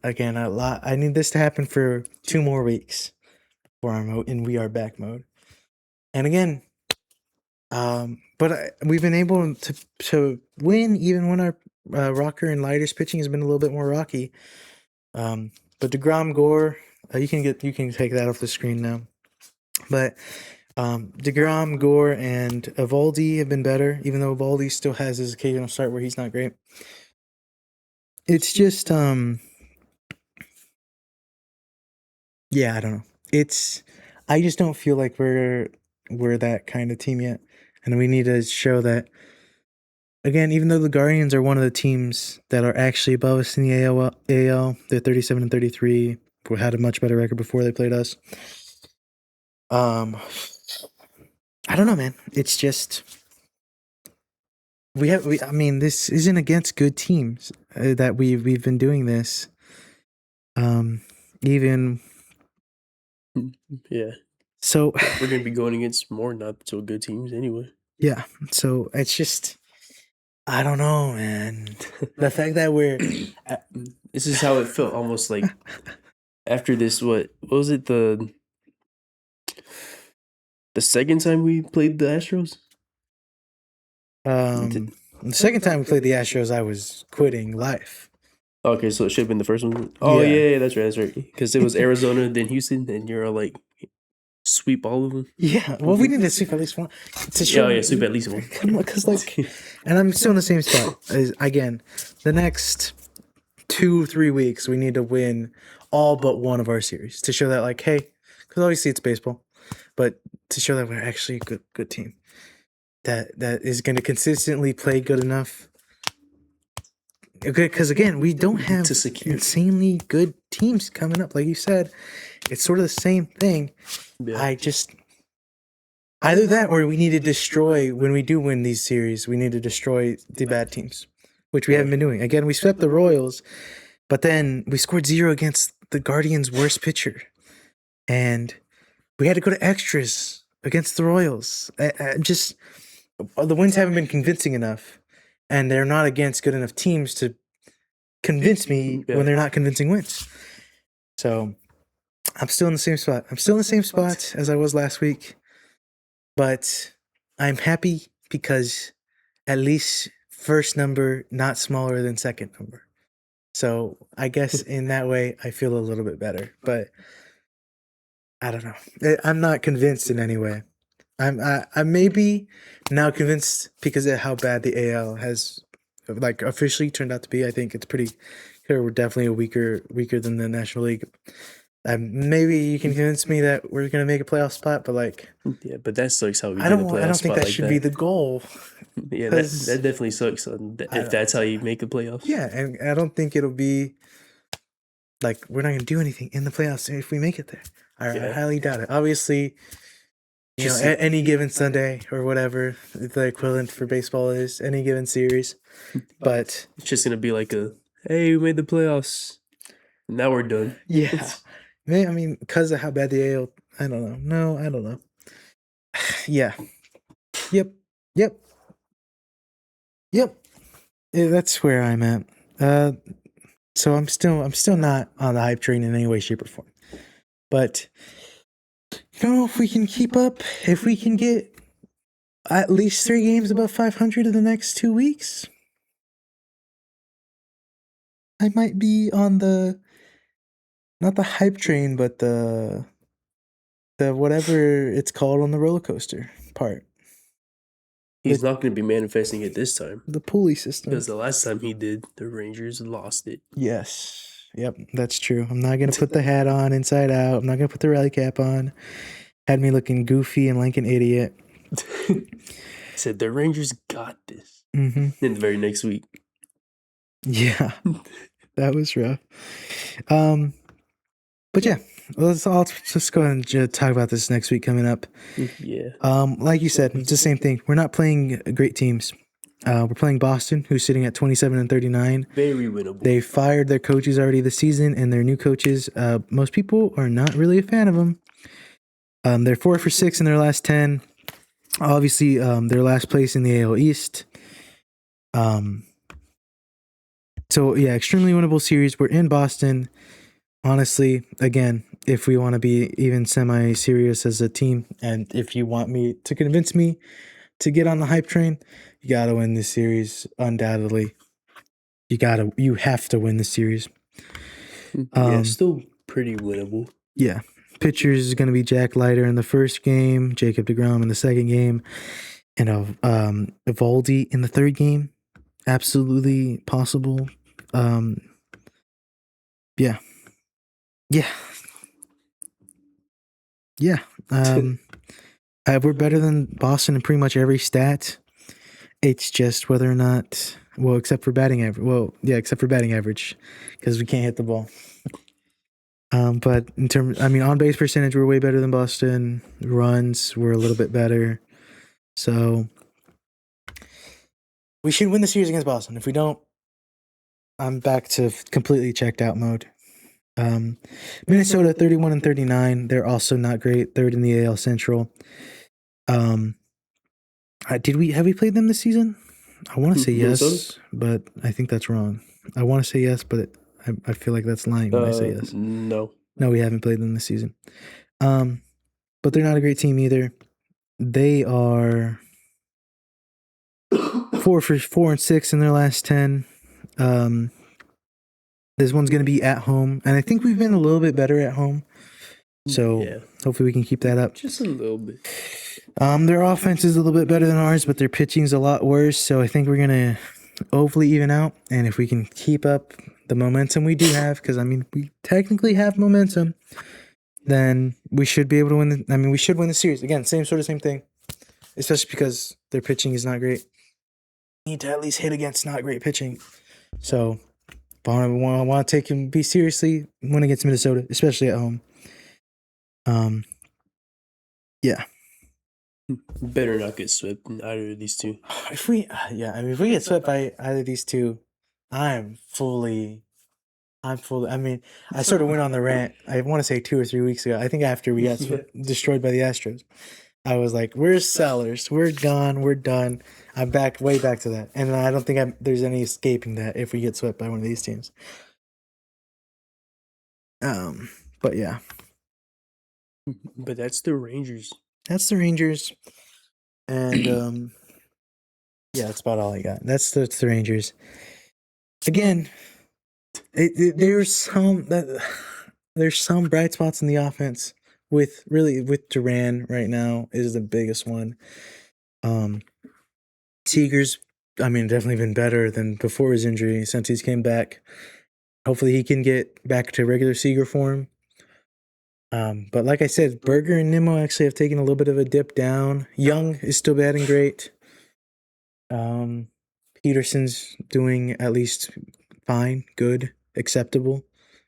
again a lot. I need this to happen for 2 more weeks for our in we are back mode. And again, but we've been able to win even when our rocker and lighters pitching has been a little bit more rocky. But DeGrom, Gore, you can take that off the screen now. But DeGrom, Gore, and Evaldi have been better, even though Evaldi still has his occasional start where he's not great. It's just yeah, I don't know. I just don't feel like we're that kind of team yet, and we need to show that. Again, even though the Guardians are one of the teams that are actually above us in the AL, they're 37 and 33. We had a much better record before they played us. I don't know, man. It's just I mean, this isn't against good teams that we've been doing this. Even yeah. So we're gonna be going against more not so good teams anyway. Yeah. So it's just, I don't know, man. The fact that we're this is how it felt almost like after this. What was it? The second time we played the Astros. The second time we played the Astros, I was quitting life. Okay, so it should have been the first one. Oh yeah, that's right. Because it was Arizona, then Houston, and you're all like, sweep all of them. Yeah, well, we need to sweep at least one. To show, sweep at least one. Because and I'm still in the same spot. Again, the next 2-3 weeks, we need to win all but one of our series to show that, like, hey, because obviously it's baseball, but to show that we're actually a good team that is going to consistently play good enough. Okay, because again, we don't have insanely good teams coming up. Like you said, it's sort of the same thing. Yeah. Either that or we need to destroy, when we do win these series, we need to destroy the bad teams, which we haven't been doing. Again, we swept the Royals, but then we scored 0 against the Guardians' worst pitcher. And we had to go to extras against the Royals. The wins haven't been convincing enough. And they're not against good enough teams to convince me when they're not convincing wins. So I'm still in the same spot. I'm still in the same spot as I was last week, but I'm happy because at least first number not smaller than second number. So I guess in that way I feel a little bit better, but I don't know. I'm not convinced in any way. I maybe now convinced because of how bad the AL has like officially turned out to be. I think it's pretty clear we're definitely weaker than the National League. Maybe you can convince me that we're gonna make a playoff spot, but like yeah, but that sucks how we I get a playoff spot. I don't think that should be the goal. Yeah, that definitely sucks if that's how you make the playoffs. Yeah, and I don't think it'll be like we're not gonna do anything in the playoffs if we make it there. I highly doubt it. Obviously, you know, any given Sunday or whatever the equivalent for baseball is, any given series. But it's just gonna be like hey, we made the playoffs. Now we're done. Yeah. I mean, because of how bad the AL, I don't know. No, I don't know. Yeah. Yep. Yeah, that's where I'm at. So I'm still not on the hype train in any way, shape, or form. But you know, if we can keep up, if we can get at least 3 games above 500 in the next 2 weeks, I might be on not the hype train, but the whatever it's called on the roller coaster part. He's not going to be manifesting it this time. The pulley system. Because the last time he did, the Rangers lost it. Yes. Yep, that's true. I'm not going to put the hat on inside out. I'm not going to put the rally cap on. Had me looking goofy and like an idiot. Said the Rangers got this. Mm-hmm. In the very next week. Yeah. That was rough. But yeah, let's just go ahead and talk about this next week coming up. Yeah. Like you said, it's the same thing. We're not playing great teams. We're playing Boston, who's sitting at 27-39. Very winnable. They fired their coaches already this season, and their new coaches, most people are not really a fan of them. They're 4 for 6 in their last 10. Obviously, they're last place in the AL East. So yeah, extremely winnable series. We're in Boston. Honestly, again, if we want to be even semi-serious as a team, and if you want me to convince me to get on the hype train, you got to win this series, undoubtedly. You have to win this series. Yeah, still pretty winnable. Yeah. Pitchers is going to be Jack Leiter in the first game, Jacob deGrom in the second game, and Evaldi in the third game. Absolutely possible. Yeah. We're better than Boston in pretty much every stat. It's just whether or not, well, except for batting average. Well, yeah, except for batting average, because we can't hit the ball. But in terms, on base percentage, we're way better than Boston. Runs, we're a little bit better. So we should win the series against Boston. If we don't, I'm back to completely checked out mode. Minnesota 31-39. They're also not great. Third in the AL Central. Have we played them this season? I want to say yes, but I think that's wrong. I want to say yes, but I feel like that's lying when I say yes. No, we haven't played them this season. But they're not a great team either. They are 4 for 4 and 6 in their last 10. This one's going to be at home, and I think we've been a little bit better at home. So hopefully we can keep that up. Just a little bit. Their offense is a little bit better than ours, but their pitching's a lot worse. So I think we're going to hopefully even out. And if we can keep up the momentum we do have, because, we technically have momentum, then we should be able to win. We should win the series. Again, same thing. Especially because their pitching is not great. Need to at least hit against not great pitching. So if I want to take and be seriously, win against Minnesota, especially at home. Yeah. Better not get swept in either of these two. If we get swept by either of these two, I'm fully. I sort of went on the rant. I want to say 2 or 3 weeks ago. I think after we got destroyed by the Astros. I was like, "We're sellers. We're gone. We're done." I'm back, way back to that, and I don't think there's any escaping that if we get swept by one of these teams. But yeah, But that's the Rangers. that's the Rangers, and yeah, that's about all I got. That's the Rangers. Again, there's some bright spots in the offense with Duran right now is the biggest one. Seager's, I mean, definitely been better than before his injury since he's came back. Hopefully he can get back to regular Seager form. But like I said, Berger and Nimmo actually have taken a little bit of a dip down. Young is still batting great. Peterson's doing at least fine, good, acceptable,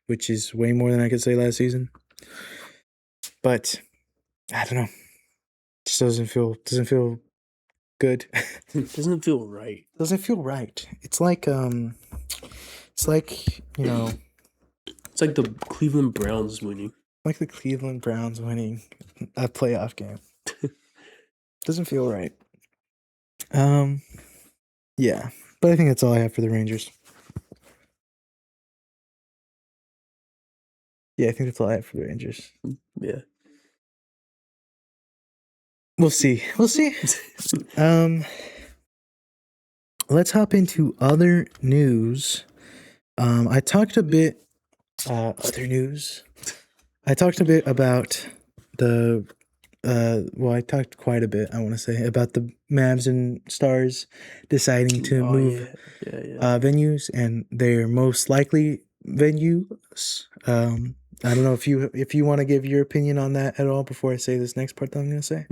which is way more than I could say last season. But I don't know. Just doesn't feel good. Doesn't feel right. Doesn't feel right. It's like it's like the Cleveland Browns winning. Like the Cleveland Browns winning a playoff game. Doesn't feel right. Yeah. But I think that's all I have for the Rangers. Yeah, I think that's all I have for the Rangers. Yeah. We'll see. Let's hop into other news. I talked a bit other news. I talked a bit about the I talked quite a bit, I want to say, about the Mavs and Stars deciding to move venues and their most likely venues. I don't know if you want to give your opinion on that at all before I say this next part that I'm going to say.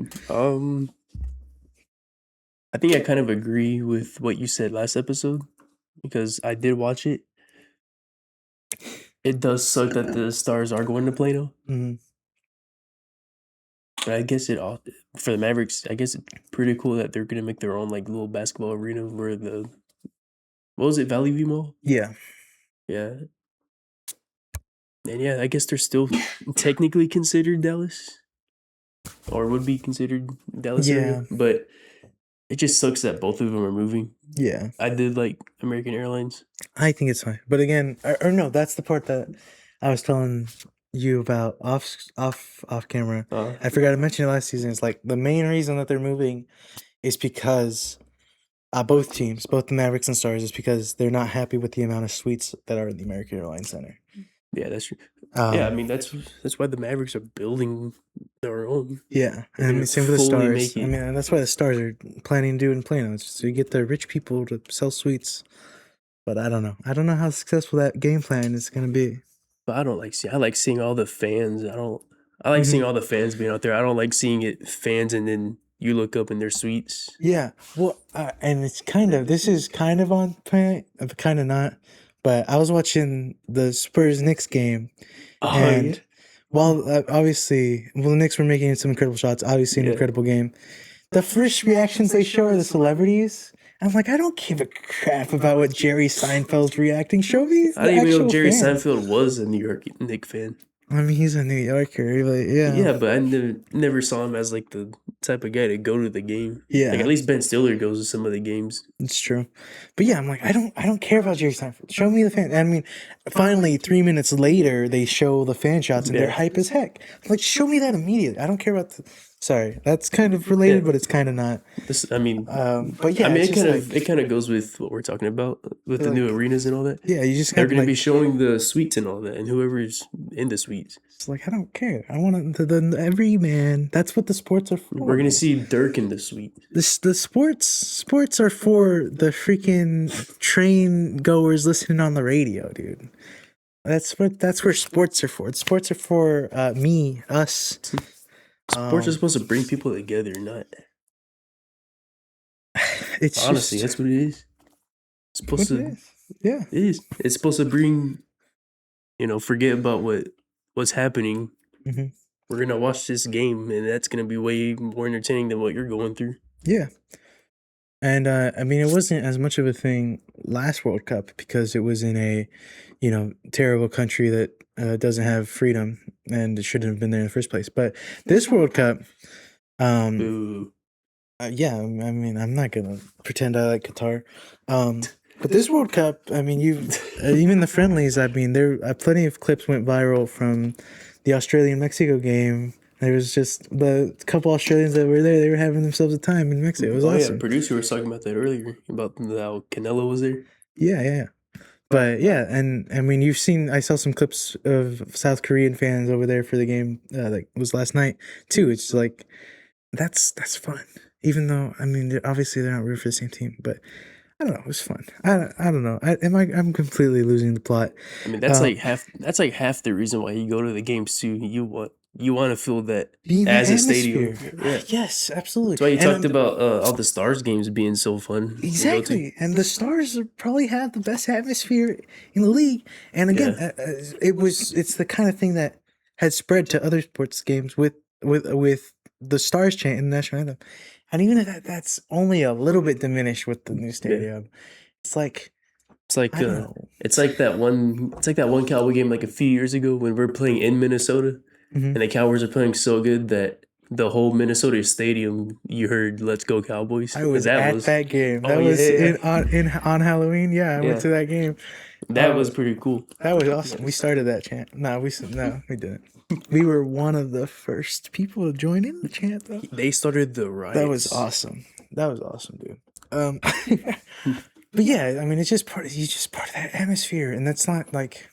I think I kind of agree with what you said last episode because I did watch it. It does suck that the Stars are going to Plano. Mm-hmm. But I guess for the Mavericks, I guess it's pretty cool that they're gonna make their own like little basketball arena where what was it, Valley View Mall? Yeah. Yeah. And yeah, I guess they're still technically considered Dallas. Or would be considered Dallas area. But it just sucks that both of them are moving. Yeah. I did like American Airlines. I think it's fine. But again, or no, that's the part that I was telling you about off camera. I forgot to mention it last season. It's like the main reason that they're moving is because both teams, both the Mavericks and Stars, is because they're not happy with the amount of suites that are in the American Airlines Center. Yeah, that's true. Yeah, I mean that's why the Mavericks are building their own. Yeah, and I mean, same for the Stars. I mean, and that's why the Stars are planning to do it in Plano. It's just so you get the rich people to sell suites. But I don't know. I don't know how successful that game plan is going to be. But I like seeing all the fans. I like seeing all the fans being out there. I don't like seeing it fans and then you look up in their suites. Yeah, well, and it's this is kind of on point, kind of not. But I was watching the Spurs-Knicks game, and while obviously, the Knicks were making some incredible shots, obviously an incredible game. The first reactions they show are the celebrities. I'm like, I don't give a crap about what Jerry Seinfeld's reacting. Show me. I didn't even know Jerry Seinfeld was a New York Knicks fan. I mean, he's a New Yorker, but yeah. Yeah, but I never saw him as like the type of guy to go to the game. Yeah, like at least Ben Stiller goes to some of the games. It's true, but yeah, I'm like, I don't care about Jerry Seinfeld. Show me the fan. I mean, finally, 3 minutes later, they show the fan shots and they're hype as heck. I'm like, show me that immediately. I don't care about. Sorry, that's kind of related, but it's kind of not. But yeah, I mean, it kind of goes with what we're talking about with the new arenas and all that. Yeah, they're going to be showing the suites and all that, and whoever's in the suites. It's like, I don't care. I want the every man. That's what the sports are for. We're going to see Dirk in the suite. The sports are for the freaking train goers listening on the radio, dude. That's where sports are for. Sports are for me, us. Sports are supposed to bring people together, not. It's honestly, that's what it is. It's supposed to. Yeah, it is. It's supposed to bring. Forget about what's happening. Mm-hmm. We're gonna watch this game, and that's gonna be way more entertaining than what you're going through. Yeah, and I mean, it wasn't as much of a thing last World Cup because it was in a, terrible country that doesn't have freedom, and it shouldn't have been there in the first place. But this World Cup, Um, Boo. yeah, I mean, I'm not gonna pretend I like Qatar. But this World Cup, I mean, even the friendlies. I mean, there plenty of clips went viral from the Australian-Mexico game. There was just the couple Australians that were there. They were having themselves a time in Mexico. It was Oh yeah, awesome. producer was talking about that earlier about how Canelo was there. Yeah. But yeah, and I mean, I saw some clips of South Korean fans over there for the game that was last night too. It's like that's fun. Even though I mean, obviously they're not rooting for the same team, but I don't know. It was fun. I don't know. I'm completely losing the plot. I mean, that's like half. That's like half the reason why you go to the games too. You want to feel that Being that as a stadium. atmosphere. Yeah, Yes, absolutely. that's why you And talked about all the Stars games being so fun. to go to. exactly. And the Stars probably have the best atmosphere in the league. And again, Yeah. it's the kind of thing that had spread to other sports games with the Stars chant in the national anthem. And even if that's only a little bit diminished with the new stadium, it's like It's like I don't know. it's like that one. It's like that one Cowboy game like a few years ago when we are playing in Minnesota, Mhm. and the Cowboys are playing so good that the whole Minnesota stadium you heard "Let's Go Cowboys." I was that at was that game. That Oh, was yeah. on Halloween. Yeah, I Yeah. went to that game. that was pretty cool. That was awesome. We started that chant. No, we didn't. We were one of the first people to join in the chant, though. They started the riots. That was awesome. That was awesome, dude. But yeah, I mean, it's just part of that atmosphere, and that's not like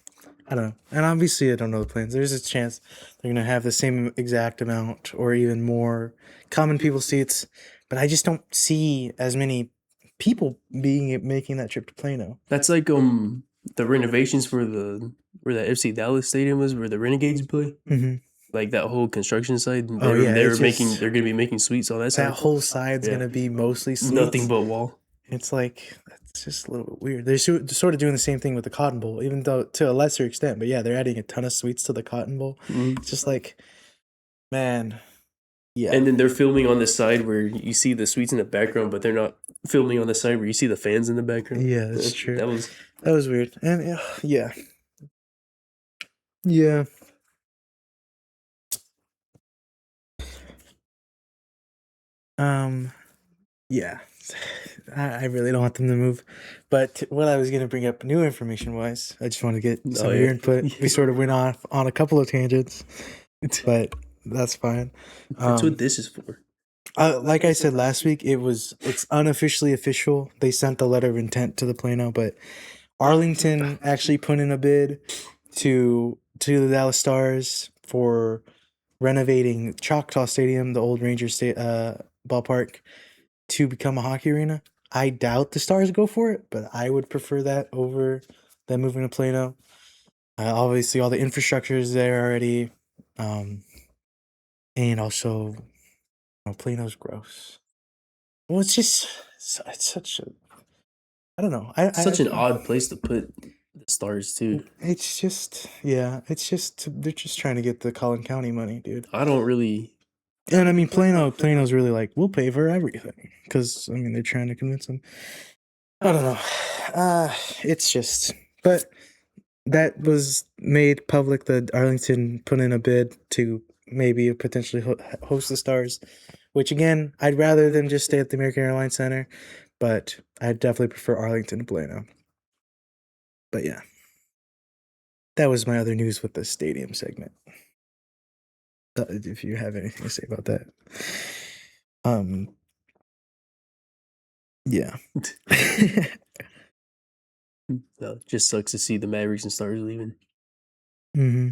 I don't know. And obviously, I don't know the plans. There's a chance they're gonna have the same exact amount or even more common people seats, but I just don't see as many people making that trip to Plano. That's like the renovations for where that FC Dallas stadium was, where the Renegades play. Mm-hmm. Like that whole construction site. Oh, yeah, they're it's making. just- They're gonna be making suites on that side. That whole side's Yeah. gonna be mostly suites. Nothing but wall. It's like that's just a little bit weird. They're sort of doing the same thing with the Cotton Bowl, even though to a lesser extent. But yeah, they're adding a ton of suites to the Cotton Bowl. Mhm. It's just like, man, yeah. And then they're filming on the side where you see the suites in the background, but they're not filming on the side where you see the fans in the background. Yeah, that's true. That was That was weird. And yeah. Yeah. I really don't want them to move. But what I was going to bring up new information wise, I just want to get some of your input. We sort of went off on a couple of tangents, but that's fine. That's what this is for. Like I said last week, it's unofficially official. They sent the letter of intent to the Plano, but Arlington actually put in a bid to the Dallas Stars for renovating Choctaw Stadium, the old Ranger ballpark, to become a hockey arena. I doubt the Stars go for it, but I would prefer that over them moving to Plano. Obviously, all the infrastructure is there already, and also, Plano's gross. Well, it's such a. I don't know. Such an odd place to put the Stars too. It's just they're just trying to get the Collin County money, dude. I don't really. And I mean, Plano's really like, we'll pay for everything because I mean they're trying to convince them. I don't know. It's just, but that was made public that Arlington put in a bid to maybe potentially host the Stars, which again, I'd rather than just stay at the American Airlines Center, but I'd definitely prefer Arlington to Plano. But yeah, that was my other news with the stadium segment. If you have anything to say about that. Yeah. No, it just sucks to see the Mavericks and Stars leaving. Mm-hmm.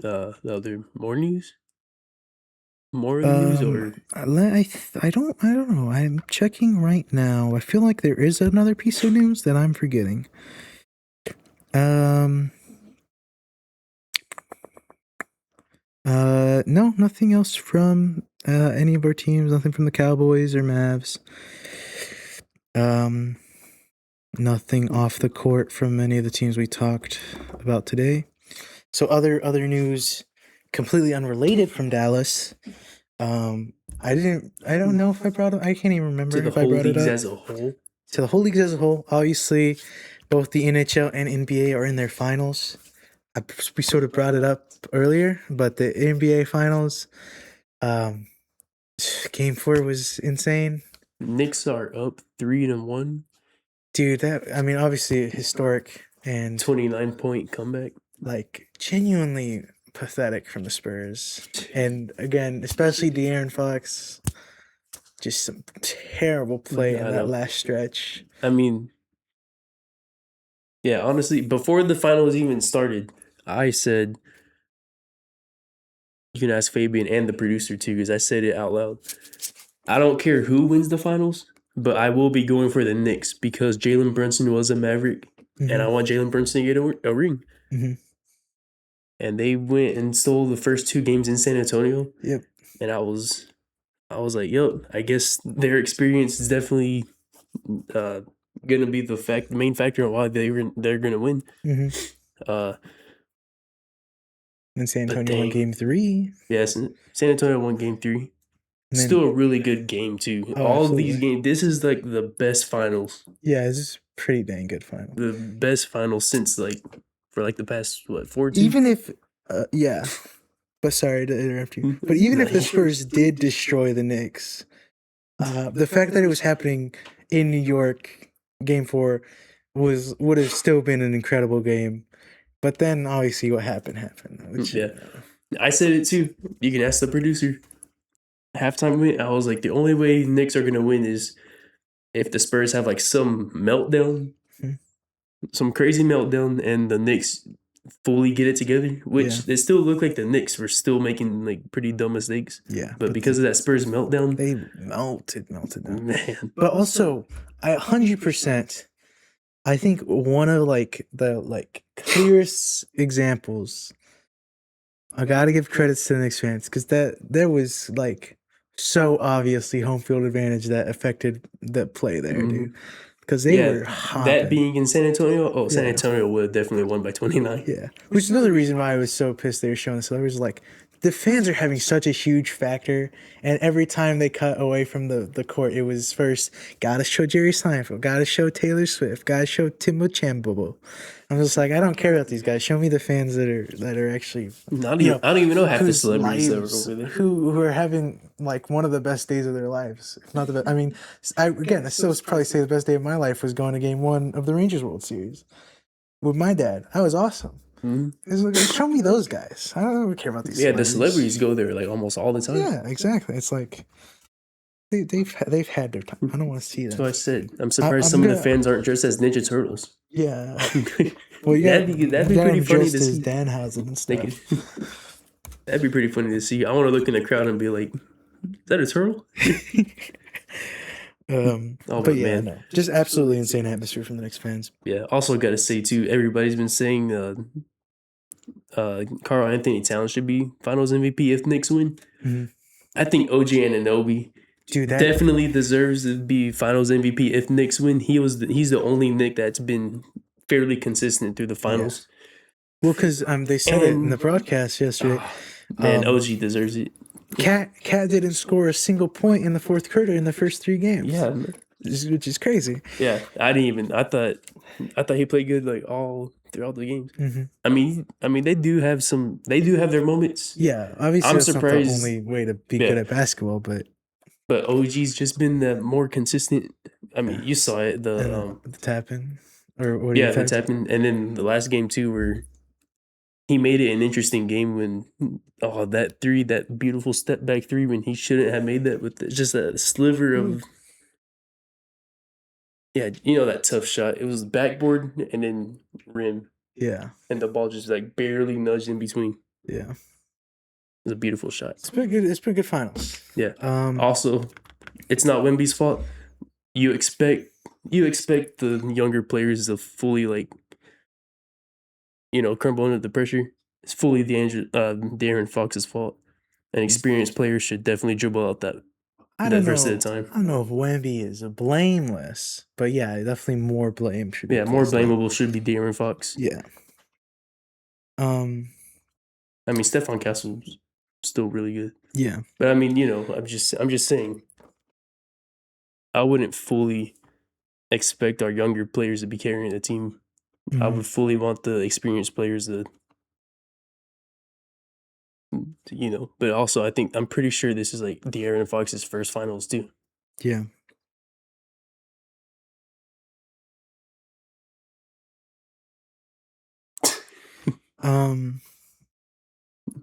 Are there more news? More news or I don't know. I'm checking right now. I feel like there is another piece of news that I'm forgetting. No, nothing else from any of our teams. Nothing from the Cowboys or Mavs. Nothing off the court from any of the teams we talked about today. So other news completely unrelated from Dallas. I don't know if I brought it. I can't even remember to the if I whole brought it leagues up. as a whole. To the whole leagues as a whole, obviously, both the NHL and NBA are in their finals. We sort of brought it up earlier, but the NBA finals, Game 4 was insane. Knicks are up 3-1. Dude, obviously historic and 29-point comeback. like genuinely pathetic from the Spurs. And again, especially De'Aaron Fox, just some terrible play in that last stretch. I mean, yeah, honestly, before the finals even started, I said, you can ask Fabian and the producer too, because I said it out loud. I don't care who wins the finals, but I will be going for the Knicks because Jalen Brunson was a Maverick, and I want Jalen Brunson to get a ring. Mm-hmm. And they went and stole the first 2 games in San Antonio. Yep. And I was like, yo, I guess their experience is definitely gonna be the main factor on why they're gonna win. Mm-hmm. And San Antonio won Game 3. Yes, San Antonio won Game 3. Still a really good game too. All of these games, this is like the best finals. Yeah, this is pretty dang good final. The best finals since for the past 4 teams. Even if yeah. But sorry to interrupt you. But even if the Spurs did destroy the Knicks, the fact that it was happening in New York, Game 4 would have still been an incredible game. But then obviously what happened. Which, I said it too. You can ask the producer. Halftime win, I was like, the only way Knicks are gonna win is if the Spurs have like some meltdown, some crazy meltdown, and the Knicks fully get it together. Which it still looked like the Knicks were still making like pretty dumb mistakes. Yeah, but because of that Spurs meltdown, they melted down. Man, but also, 100%. I think one of the clearest examples. I gotta give credits to the Knicks fans because there was so obviously home field advantage that affected the play there, dude. Because they were hopping. That being in San Antonio, San Antonio would have definitely won by 29. Yeah, which is another reason why I was so pissed they were showing this. I was like, the fans are having such a huge factor, and every time they cut away from the court, it was first, gotta show Jerry Seinfeld, gotta show Taylor Swift, gotta show Timbo Chambobo. I'm just like, I don't care about these guys. Show me the fans that are actually I don't even know half the celebrities that were over there who are having one of the best days of their lives, if not the best. I mean, I still probably say the best day of my life was going to Game 1 of the Rangers World Series with my dad. That was awesome. Mm-hmm. Show me those guys. I don't care about these. Yeah, the celebrities go there almost all the time. Yeah, exactly. It's like they've had their time. I don't want to see that. That's what I said. I'm surprised some of the fans aren't dressed as Ninja Turtles. Yeah. Well, that'd be pretty funny to see. Danhausen and stuff. That'd be pretty funny to see. I want to look in the crowd and be like, "Is that a turtle?" But yeah, no. Just absolutely insane atmosphere from the Knicks fans. Yeah. Also, got to say too, everybody's been saying Karl Anthony Towns should be Finals MVP if Knicks win. Mm-hmm. I think OG Anunoby definitely deserves to be Finals MVP if Knicks win. He's the only Knick that's been fairly consistent through the finals. Yeah. Well, because they said it in the broadcast yesterday. OG deserves it. Cat didn't score a single point in the fourth quarter in the first 3 games. Yeah, which is crazy. Yeah, I thought he played good all throughout the games. Mm-hmm. I mean they do have their moments. Yeah, obviously that's surprised. Not the only way to be good at basketball, but OG's just been the more consistent. I mean, you saw it the tap-in or the tap-in, and then the last game too where he made it an interesting game when that beautiful step back 3 when he shouldn't have made that with just a sliver of that tough shot. It was backboard and then rim. Yeah. And the ball just barely nudged in between. Yeah. It was a beautiful shot. It's been good. It's been good finals. Yeah. Also, it's not Wemby's fault. You expect the younger players to fully crumble under the pressure. It's fully De'Aaron Fox's fault. An experienced player should definitely dribble out that rest of the time. I don't know if Wemby is blameless, but yeah, definitely more blame should be. Yeah, more blamable should be De'Aaron Fox. Yeah. I mean, Stephon Castle's still really good. Yeah. But I mean, I'm just saying, I wouldn't fully expect our younger players to be carrying the team I would fully want the experienced players to, but also I'm pretty sure this is like De'Aaron Fox's first finals too. Yeah.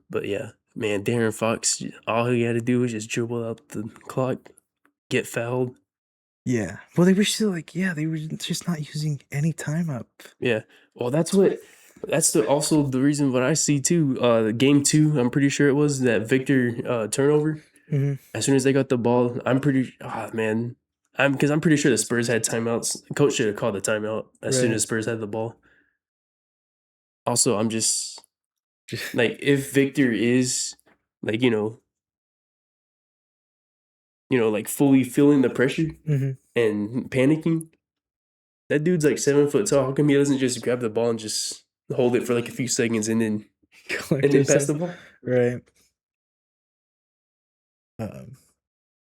But yeah, man, De'Aaron Fox, all he had to do was just dribble out the clock, get fouled. Yeah. Well, they were still they were just not using any time up. Yeah. Well, that's also the reason what I see too. Game 2, I'm pretty sure it was that Victor turnover. Mm-hmm. As soon as they got the ball, because I'm pretty sure the Spurs had timeouts. Coach should have called the timeout as soon as Spurs had the ball. Also, I'm just like, if Victor is like, like fully feeling the pressure and panicking, that dude's like 7 foot tall. How come he doesn't just grab the ball and just hold it for like a few seconds and then pass the ball? Right.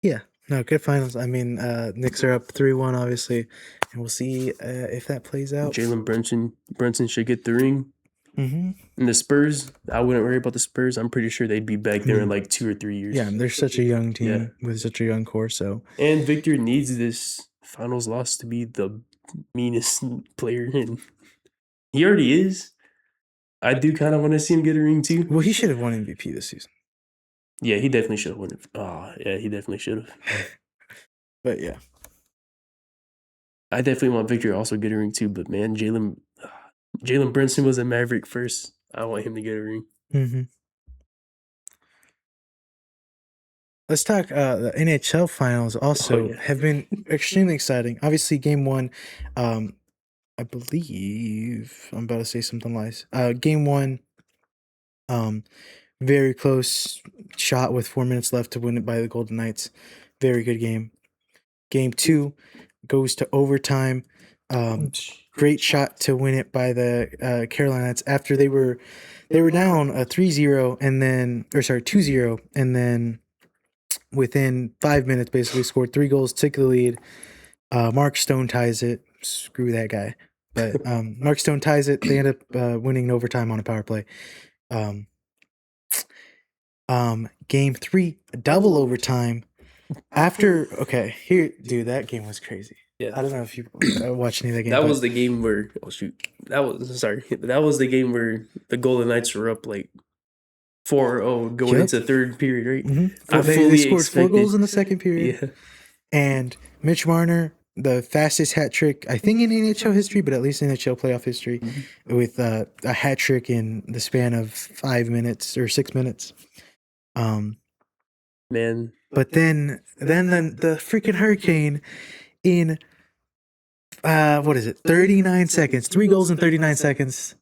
Yeah. No, good finals. I mean, Knicks are up 3-1, obviously, and we'll see if that plays out. Jalen Brunson should get the ring. Mm-hmm. And the Spurs, I wouldn't worry about the Spurs. I'm pretty sure they'd be back there in like 2 or 3 years. Yeah, they're such a young team with such a young core. So, and Victor needs this finals loss to be the meanest player, and he already is. I do kind of want to see him get a ring too. Well, he should have won MVP this season. Yeah, he definitely should have won it. Oh, yeah, he definitely should have. But yeah, I definitely want Victor to also get a ring too. But man, Jalen Brunson was a Maverick first. I want him to get a ring. Mm-hmm. Let's talk. The NHL finals also have been extremely exciting. Obviously, game 1, I believe I'm about to say something lies. Game 1, very close shot with 4 minutes left to win it by the Golden Knights. Very good game. Game 2 goes to overtime. Great shot to win it by the Carolina Knights after they were down 3-0 and then 2-0 and then within 5 minutes basically scored 3 goals, took the lead. Mark Stone ties it. Screw that guy. But Mark Stone ties it. They end up winning in overtime on a power play. Game 3, double overtime. That game was crazy. Yeah, I don't know if you watched any of that game. That was the game where that was the game where the Golden Knights were up like 4-0 going into third period, right? Mm-hmm. They scored 4 goals in the second period. Yeah. And Mitch Marner, the fastest hat trick, I think, in NHL history, but at least in NHL playoff history, with a hat trick in the span of 5 minutes or 6 minutes. Man. But then the freaking Hurricane in 39 seconds, 3 goals in 39 seconds.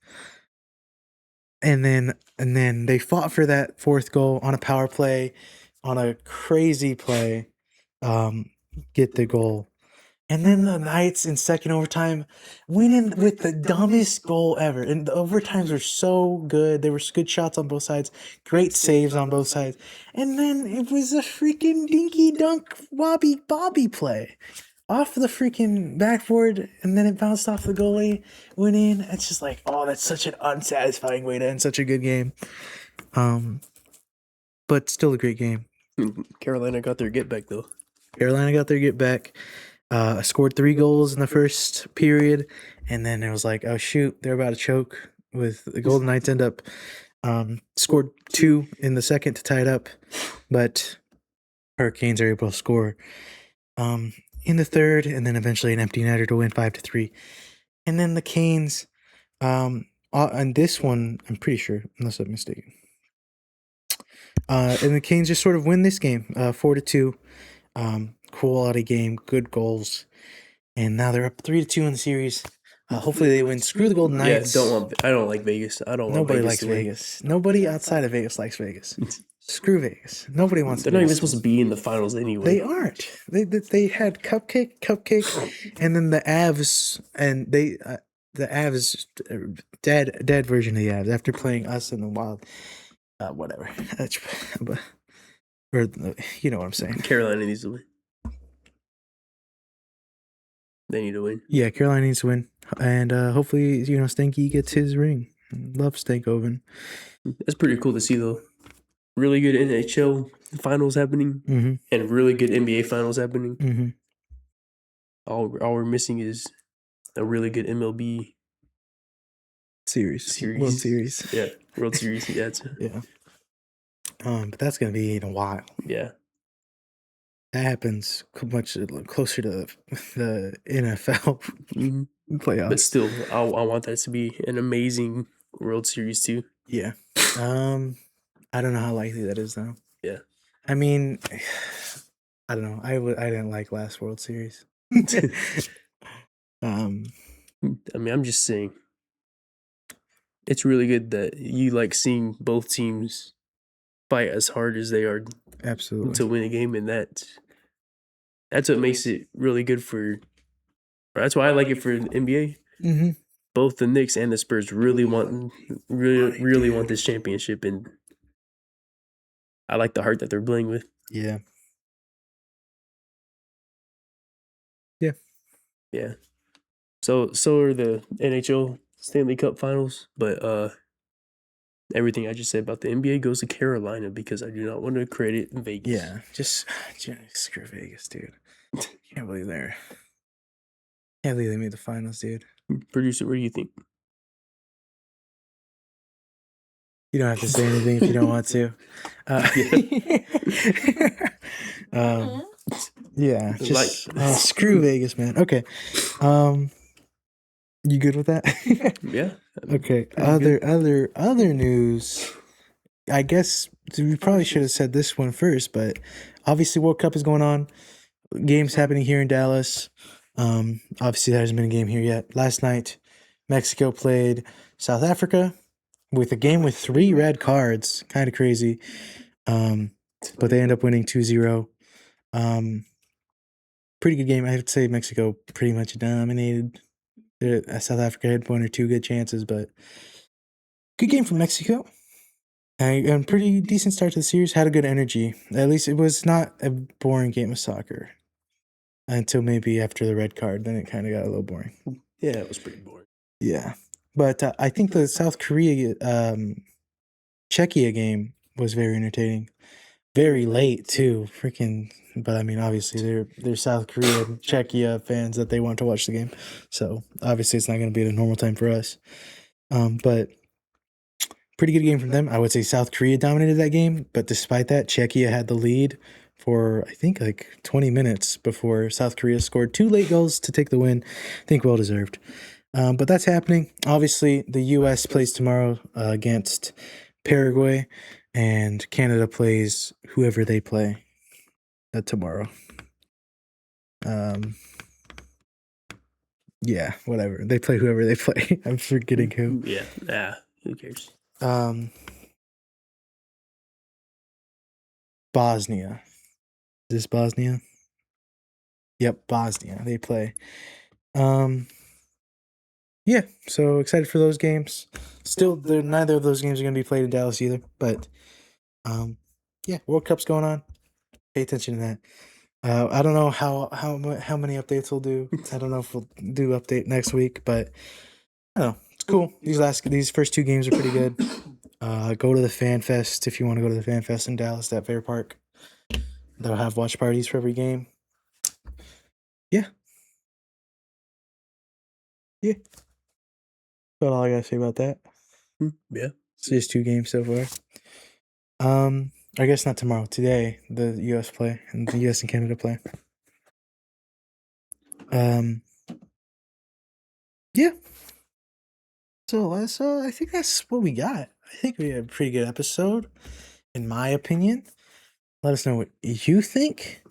And then they fought for that 4th goal on a power play, on a crazy play, get the goal. And then the Knights in second overtime winning with the dumbest goal ever. And the overtimes were so good. There were good shots on both sides, great saves on both sides. And then it was a freaking dinky dunk Bobby play off the freaking backboard, and then it bounced off the goalie, went in. It's just like, oh, that's such an unsatisfying way to end such a good game. But still a great game. Carolina got their get back though. Scored 3 goals in the first period, and then it was like, oh shoot, they're about to choke. With the Golden Knights end up scored 2 in the second to tie it up, but Hurricanes are able to score in the third, and then eventually an empty netter to win 5-3. And then the Canes, on this one, I'm pretty sure, unless I'm mistaken. And the Canes just sort of win this game, 4-2. Quality game, good goals, and now they're up 3-2 in the series. Hopefully they win. Screw the Golden Knights. Yeah, I don't like Vegas. Nobody likes Vegas. Nobody outside of Vegas likes Vegas. Screw Vegas. Nobody wants. They're not even supposed to be in the finals anyway. They aren't. They had cupcake, and then the Avs, and the Avs dead version of the Avs after playing us in the Wild. Whatever. Or you know what I'm saying. Carolina needs to win. They need to win. Yeah, Carolina needs to win, and hopefully, Stanky gets his ring. Love Stankoven. That's pretty cool to see, though. Really good NHL finals happening, and really good NBA finals happening. All we're missing is a really good MLB series. World Series. Yeah, World Series. Yeah, yeah. But that's gonna be in a while. Yeah. That happens much closer to the NFL playoffs. But still, I want that to be an amazing World Series too. Yeah. I don't know how likely that is though. Yeah. I mean, I don't know. I didn't like last World Series. I mean, I'm just saying, it's really good that you like seeing both teams fight as hard as they are, absolutely, to win a game, and that's what makes it really good for. That's why I like it for the NBA. Both the Knicks and the Spurs really want this championship, and I like the heart that they're playing with. Yeah. So are the NHL Stanley Cup Finals, but everything I just said about the NBA goes to Carolina because I do not want to credit Vegas. Yeah, just screw Vegas, dude. Can't believe they made the finals, dude. Producer, what do you think? You don't have to say anything if you don't want to. Yeah, just screw Vegas, man. Okay. You good with that? Yeah. Okay. Other news. I guess we probably should have said this one first, but obviously World Cup is going on. Games happening here in Dallas. Obviously there hasn't been a game here yet. Last night, Mexico played South Africa with a game with 3 red cards. Kind of crazy. But they end up winning 2-0. Pretty good game. I have to say Mexico pretty much dominated. South Africa had 1 or 2 good chances, but good game from Mexico. And pretty decent start to the series. Had a good energy. At least it was not a boring game of soccer. Until maybe after the red card. Then it kind of got a little boring. Yeah, it was pretty boring. Yeah. But I think the South Korea Czechia game was very entertaining. Very late too. But I mean, obviously they're South Korea Czechia fans that they want to watch the game. So obviously it's not going to be at a normal time for us. But pretty good game from them. I would say South Korea dominated that game, but despite that, Czechia had the lead for I think like 20 minutes before South Korea scored 2 late goals to take the win. I think well deserved. But that's happening. Obviously, the U.S. plays tomorrow against Paraguay, and Canada plays whoever they play tomorrow. Yeah, whatever. They play whoever they play. I'm forgetting who. Yeah, who cares? Bosnia. Is this Bosnia? Yep, Bosnia. They play. Yeah, so excited for those games. Still, neither of those games are going to be played in Dallas either. But, yeah, World Cup's going on. Pay attention to that. I don't know how many updates we'll do. I don't know if we'll do update next week, but I don't know. It's cool. These first 2 games are pretty good. Go to the Fan Fest if you want to go to the Fan Fest in Dallas at Fair Park. They'll have watch parties for every game. Yeah. Yeah. That's all I gotta say about that. Yeah. It's just 2 games so far. I guess not tomorrow. Today, the U.S. play and the U.S. and Canada play. Yeah. So I think that's what we got. I think we had a pretty good episode, in my opinion. Let us know what you think.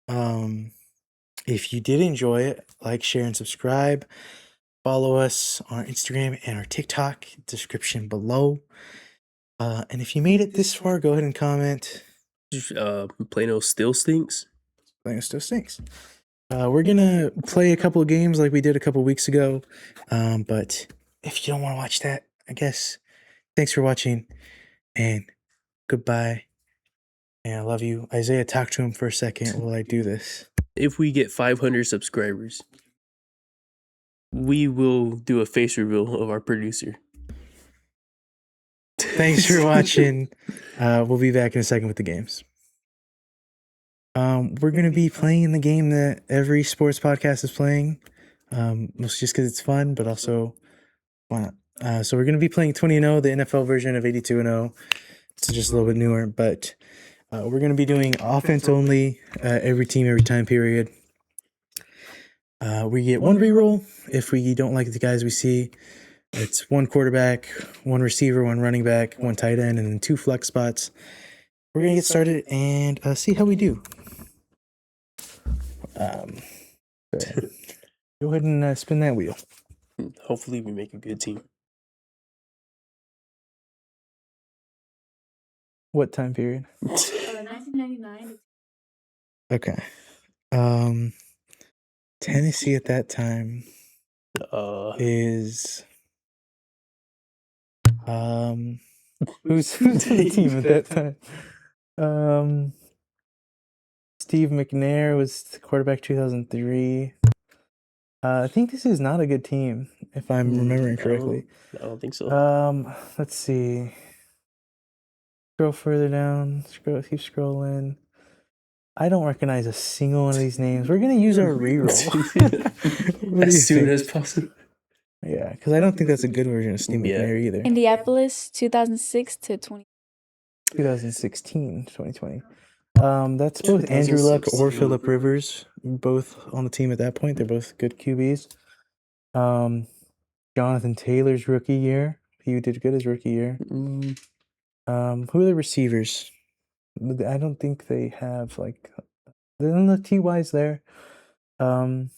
If you did enjoy it, like, share, and subscribe. Follow us on our Instagram and our TikTok, description below. And if you made it this far, go ahead and comment. Plano still stinks. Plano still stinks. We're gonna play a couple of games like we did a couple weeks ago. But if you don't want to watch that, I guess thanks for watching and goodbye. And I love you. Isaiah, talk to him for a second while I do this. If we get 500 subscribers, we will do a face reveal of our producer. Thanks for watching. We'll be back in a second with the games. We're going to be playing the game that every sports podcast is playing. Mostly just because it's fun, but also why not? So we're going to be playing 20-0, the NFL version of 82-0. It's just a little bit newer, but we're going to be doing offense only, every team, every time period. We get one reroll if we don't like the guys we see. It's one quarterback, one receiver, one running back, one tight end, and then 2 flex spots. We're going to get started and see how we do. Go ahead and spin that wheel. Hopefully we make a good team. What time period? 1999. Okay. Tennessee at that time is who's the team at that time? Steve McNair was the quarterback 2003. I think this is not a good team, if I'm remembering correctly. I don't think so. Let's see. Scroll further down. Keep scrolling. I don't recognize a single one of these names. We're gonna use our reroll as soon as possible. Yeah, because I don't think that's a good version of Steve McNair either. Indianapolis, 2006 to 2016, 2020. That's both Andrew Luck or Phillip Rivers, both on the team at that point. They're both good QBs. Jonathan Taylor's rookie year. He did good his rookie year. Who are the receivers? I don't think they have the TY's there. Would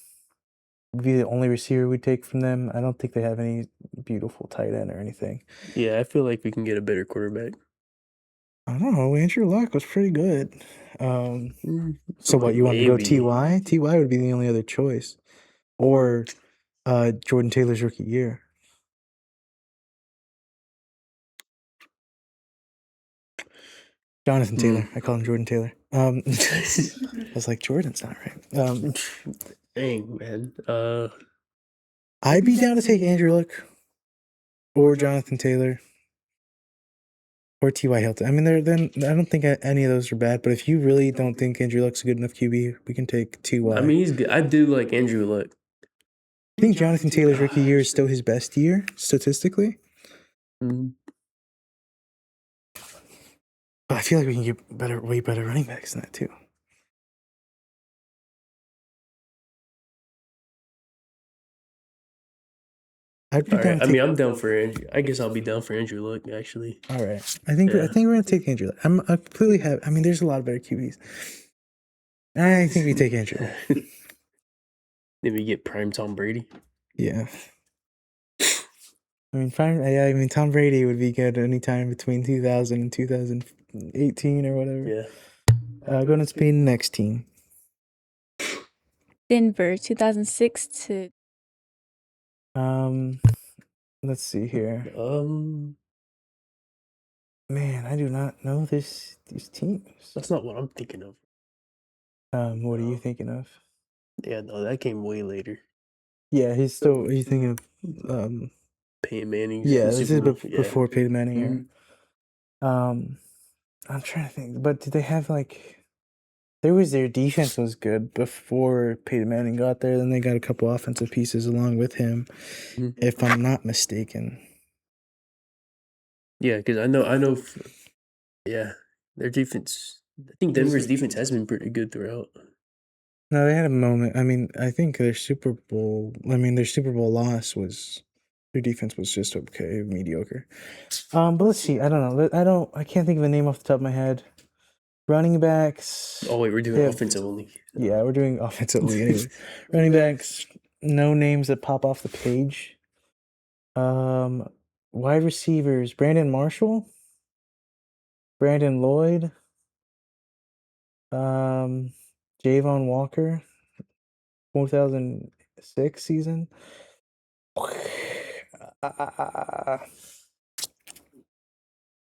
be the only receiver we'd take from them. I don't think they have any beautiful tight end or anything. Yeah, I feel like we can get a better quarterback. I don't know. Andrew Luck was pretty good. So what, you want to go TY? TY would be the only other choice. Or Jordan Taylor's rookie year. Jonathan Taylor. I call him Jordan Taylor. I was like, Jordan's not right. Dang, man. I'd be down to take Andrew Luck or Jonathan Taylor or T.Y. Hilton. I mean, I don't think any of those are bad, but if you really don't think Andrew Luck's a good enough QB, we can take T.Y. I mean, he's good. I do like Andrew Luck. I think Jonathan Taylor's rookie year is still his best year, statistically. But I feel like we can get way better running backs than that, too. I'm down for Andrew. I guess I'll be down for Andrew Luck, actually. All right. I think we're going to take Andrew Luck. I'm completely happy. I mean, there's a lot of better QBs. I think we take Andrew Luck. Then we get prime Tom Brady. Yeah. I mean, Tom Brady would be good anytime between 2000 and 2018 or whatever. Yeah. Going to Spain next team. Denver, 2006 to. Let's see here. Man, I do not know these teams. That's not what I'm thinking of. What are you thinking of? Yeah, no, that came way later. Yeah, he's thinking of Peyton Manning. Yeah, this is before Peyton Manning here. I'm trying to think, but did they have their defense was good before Peyton Manning got there. Then they got a couple offensive pieces along with him, if I'm not mistaken. Yeah, because I know. Yeah, their defense. I think Denver's defense has been pretty good throughout. No, they had a moment. I mean, I think their Super Bowl loss was their defense was just okay, mediocre. But let's see. I don't know. I can't think of a name off the top of my head. Running backs. Oh wait, we're doing offensive only. Yeah, we're doing offensive only anyway. Running backs. No names that pop off the page. Wide receivers. Brandon Marshall. Brandon Lloyd. Javon Walker. 2006 season. How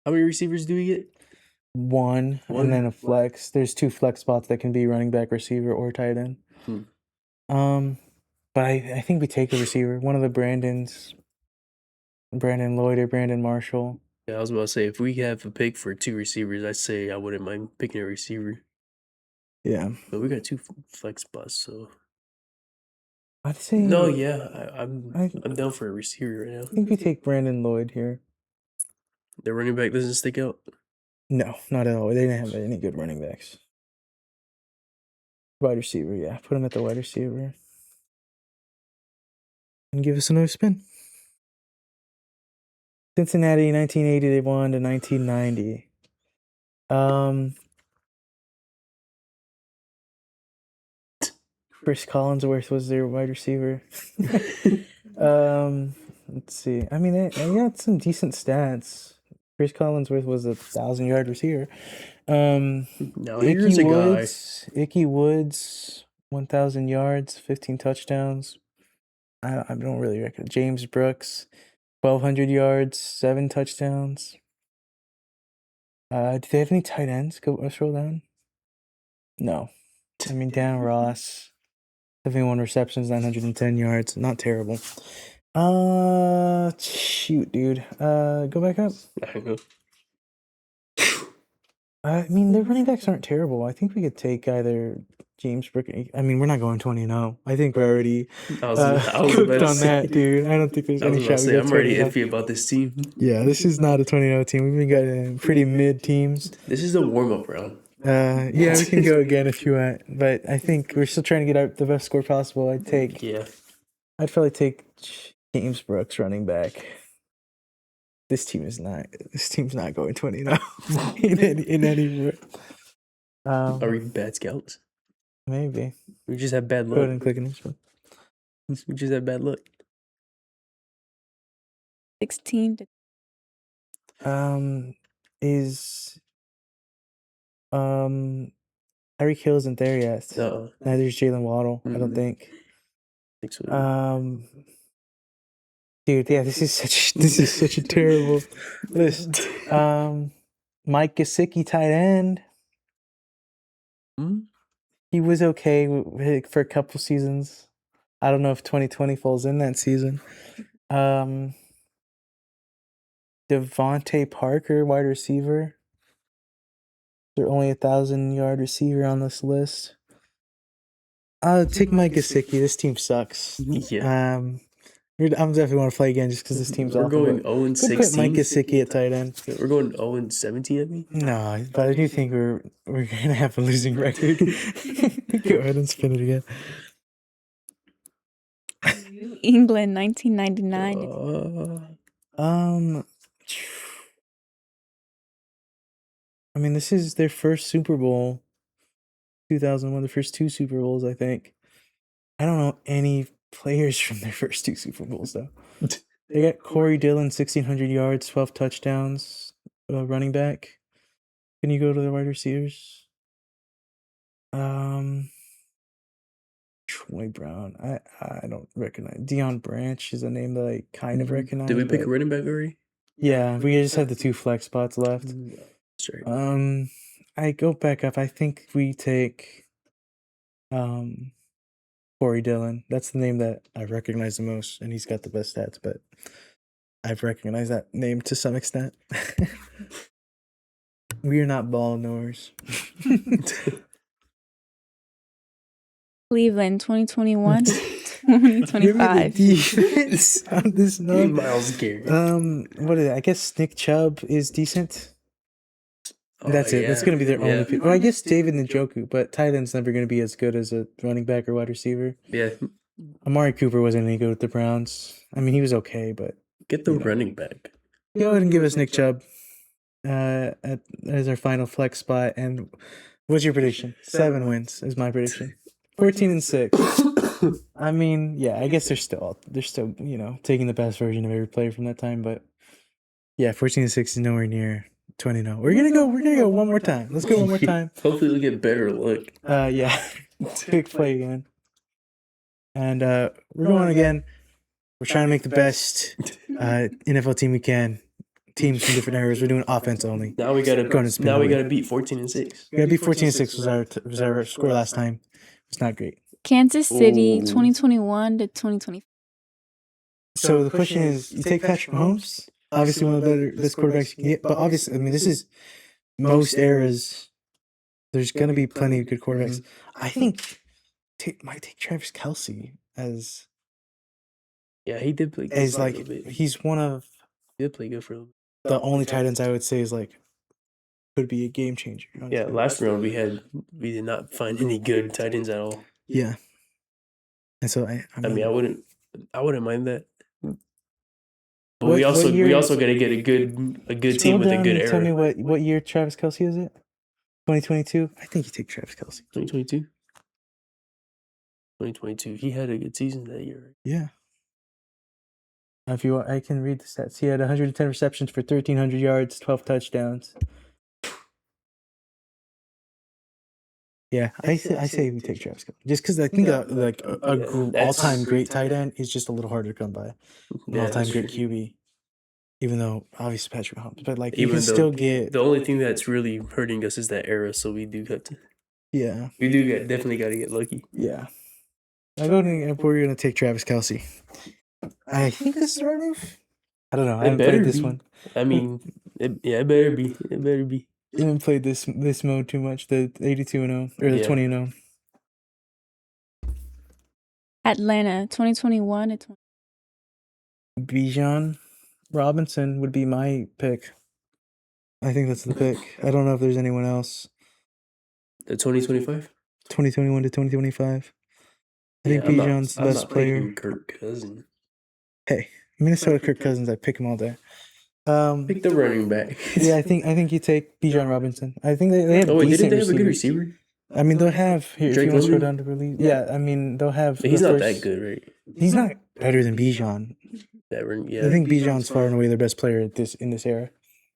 many receivers do we get? One, and then a flex. There's 2 flex spots that can be running back, receiver, or tight end. But I think we take a receiver. One of the Brandons. Brandon Lloyd or Brandon Marshall. Yeah, I was about to say, if we have a pick for 2 receivers, I'd say I wouldn't mind picking a receiver. Yeah. But we got 2 flex spots, so. I'd say. No, yeah, I'm down for a receiver right now. I think we take Brandon Lloyd here. The running back doesn't stick out? No, not at all. They didn't have any good running backs. Wide receiver, yeah. Put him at the wide receiver. And give us another spin. Cincinnati, 1981 to 1990. Chris Collinsworth was their wide receiver. Let's see. I mean, they got some decent stats. Chris Collinsworth was a 1,000-yard receiver. Now here's a guy. Icky Woods, 1,000 yards, 15 touchdowns. I don't really reckon. James Brooks, 1,200 yards, 7 touchdowns. Do they have any tight ends? Go scroll down. No. I mean, Dan Ross, 71 receptions, 910 yards. Not terrible. Shoot, dude. Go back up. I know. I mean, their running backs aren't terrible. I think we could take either James Brooks. I mean, we're not going 20-0. I think we're already I was cooked about to on say, that, dude. I don't think there's any shot. I'm already iffy about this team. Yeah, this is not a 20-0 team. We've been getting pretty mid teams. This is a warm-up round. Yeah, we can go again if you want, but I think we're still trying to get the best score possible. I'd probably take James Brooks running back. This team's not going 20-0 in any way. Are we bad scouts? Maybe. We just have bad luck. Go ahead and click on this one. We just have bad luck. 16 to Is Tyreek Hill isn't there yet. Neither is Jalen Waddle, I don't think. I think so. Dude, yeah, this is such a terrible list. Mike Gesicki, tight end. He was okay for a couple seasons. I don't know if 2020 falls in that season. Devontae Parker, wide receiver. They're only 1,000-yard receiver on this list. I'll take Mike Gesicki. This team sucks. Yeah. I'm definitely want to play again just because this team's awful. We're going 0-16. Put Mike Gesicki at tight end. We're going 0-17, I mean? No, but I do think we're gonna have a losing record. Go ahead and spin it again. New England, 1999. I mean, this is their first Super Bowl. 2001, the first 2 Super Bowls, I think. I don't know any players from their first 2 Super Bowls, though. They got Corey Dillon, 1,600 yards, 12 touchdowns, running back. Can you go to the wide receivers? Troy Brown. I don't recognize. Deion Branch is a name that I kind of recognize. Did we pick a running back already? Yeah, we just have the 2 flex spots left. That's right. I go back up. I think we take Corey Dillon. That's the name that I recognize the most, and he's got the best stats, but I've recognized that name to some extent. We are not ball knowers. Cleveland, 2021 to 2025. Defense on this note. Myles Garrett. What is it? I guess Nick Chubb is decent. That's it. That's going to be their only pick. Well, I guess David Njoku, but tight end's never going to be as good as a running back or wide receiver. Yeah. Amari Cooper wasn't any good with the Browns. I mean, he was okay, but... Get the running back. Go ahead and give us Nick Chubb as our final flex spot. And what's your prediction? 7 wins is my prediction. 14-6. I mean, yeah, I guess they're still, taking the best version of every player from that time, but yeah, 14-6 is nowhere near 20-0. We're gonna go one more time. Let's go one more time. Hopefully we'll get better luck. Yeah. Pick play again. And we're going again. We're trying to make the best NFL team we can. Teams from different areas. We're doing offense only. Now we gotta beat 14-6. We gotta beat 14-6 was our score last time. It's not great. Kansas City, Ooh. 2021 to 2025. So the question is, you take Patrick Mahomes, obviously one of the best quarterbacks you can get, but obviously, I mean, this is most eras. There's gonna be plenty of good quarterbacks. I think might take Travis Kelce as he did play good as for a like little bit. he's one of He did play good for a little bit. the only tight ends I would say is like could be a game changer. Yeah, last round we did not find any good tight ends at all. Yeah. And so I mean, I wouldn't mind that. But What- we what also year- got to get a good scroll team with a down good and tell me era. what year Travis Kelce is it? 2022. I think you take Travis Kelce. 2022. 2022. He had a good season that year. Yeah. If you want, I can read the stats. He had 110 receptions for 1,300 yards, 12 touchdowns. Yeah, I say we take Travis Kelce just because I think all-time great tight end is just a little harder to come by. An all-time great QB, even though obviously Patrick Mahomes, but like you can still get. The only thing that's really hurting us is that era, so we do have to. Yeah, we do definitely got to get lucky. Yeah, we're gonna take Travis Kelce. I think this is right move. I don't know. I haven't played this one. I mean, it better be. It better be. I haven't played this mode too much. The 82-0 or the 20-0. Atlanta, 2021 to 20. Bijan Robinson would be my pick. I think that's the pick. I don't know if there's anyone else. The 2025? 2021 to 2025. I think Bijan's the best player. Kirk Cousins. Hey, Minnesota Kirk Cousins, I pick him all day. Pick the running back. Yeah, I think you take Bijan Robinson. I think they have didn't they have a good receiver? I mean, they'll have here. Drake if you want to scroll London? down to release, yeah. I mean, they'll have. But he's not that good, right? He's not better than Bijan. Yeah. I think Bijan's far and away their best player in this era.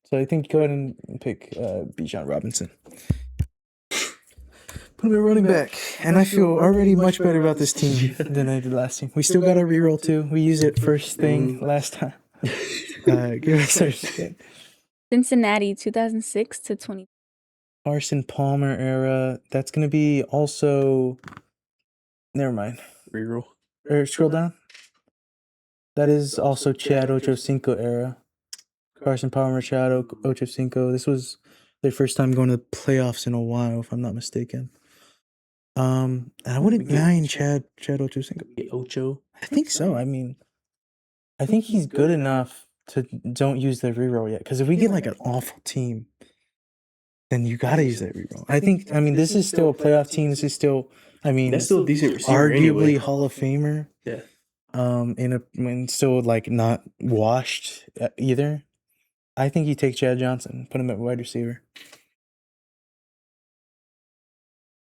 So I think go ahead and pick Bijan Robinson. Put him at running back, and I feel already much better about this team than I did last team. We still got our reroll too. We used it first thing last time. Give us our shit. Cincinnati, 2006 to 20. Carson Palmer era. That's gonna be also. Never mind. Reroll. Or scroll down. That is also Chad Ochocinco era. Carson Palmer, Chad Ochocinco. This was their first time going to the playoffs in a while, if I'm not mistaken. And I wouldn't mind Chad Ochocinco. Ocho. I think so. I mean, I think he's good enough to don't use the reroll yet. Because if we get like an awful team, then you got to use that reroll. I mean, this is still a playoff team. This is still, that's still a decent receiver arguably anyway. Hall of Famer. Yeah. When still like not washed either. I think you take Chad Johnson, put him at wide receiver.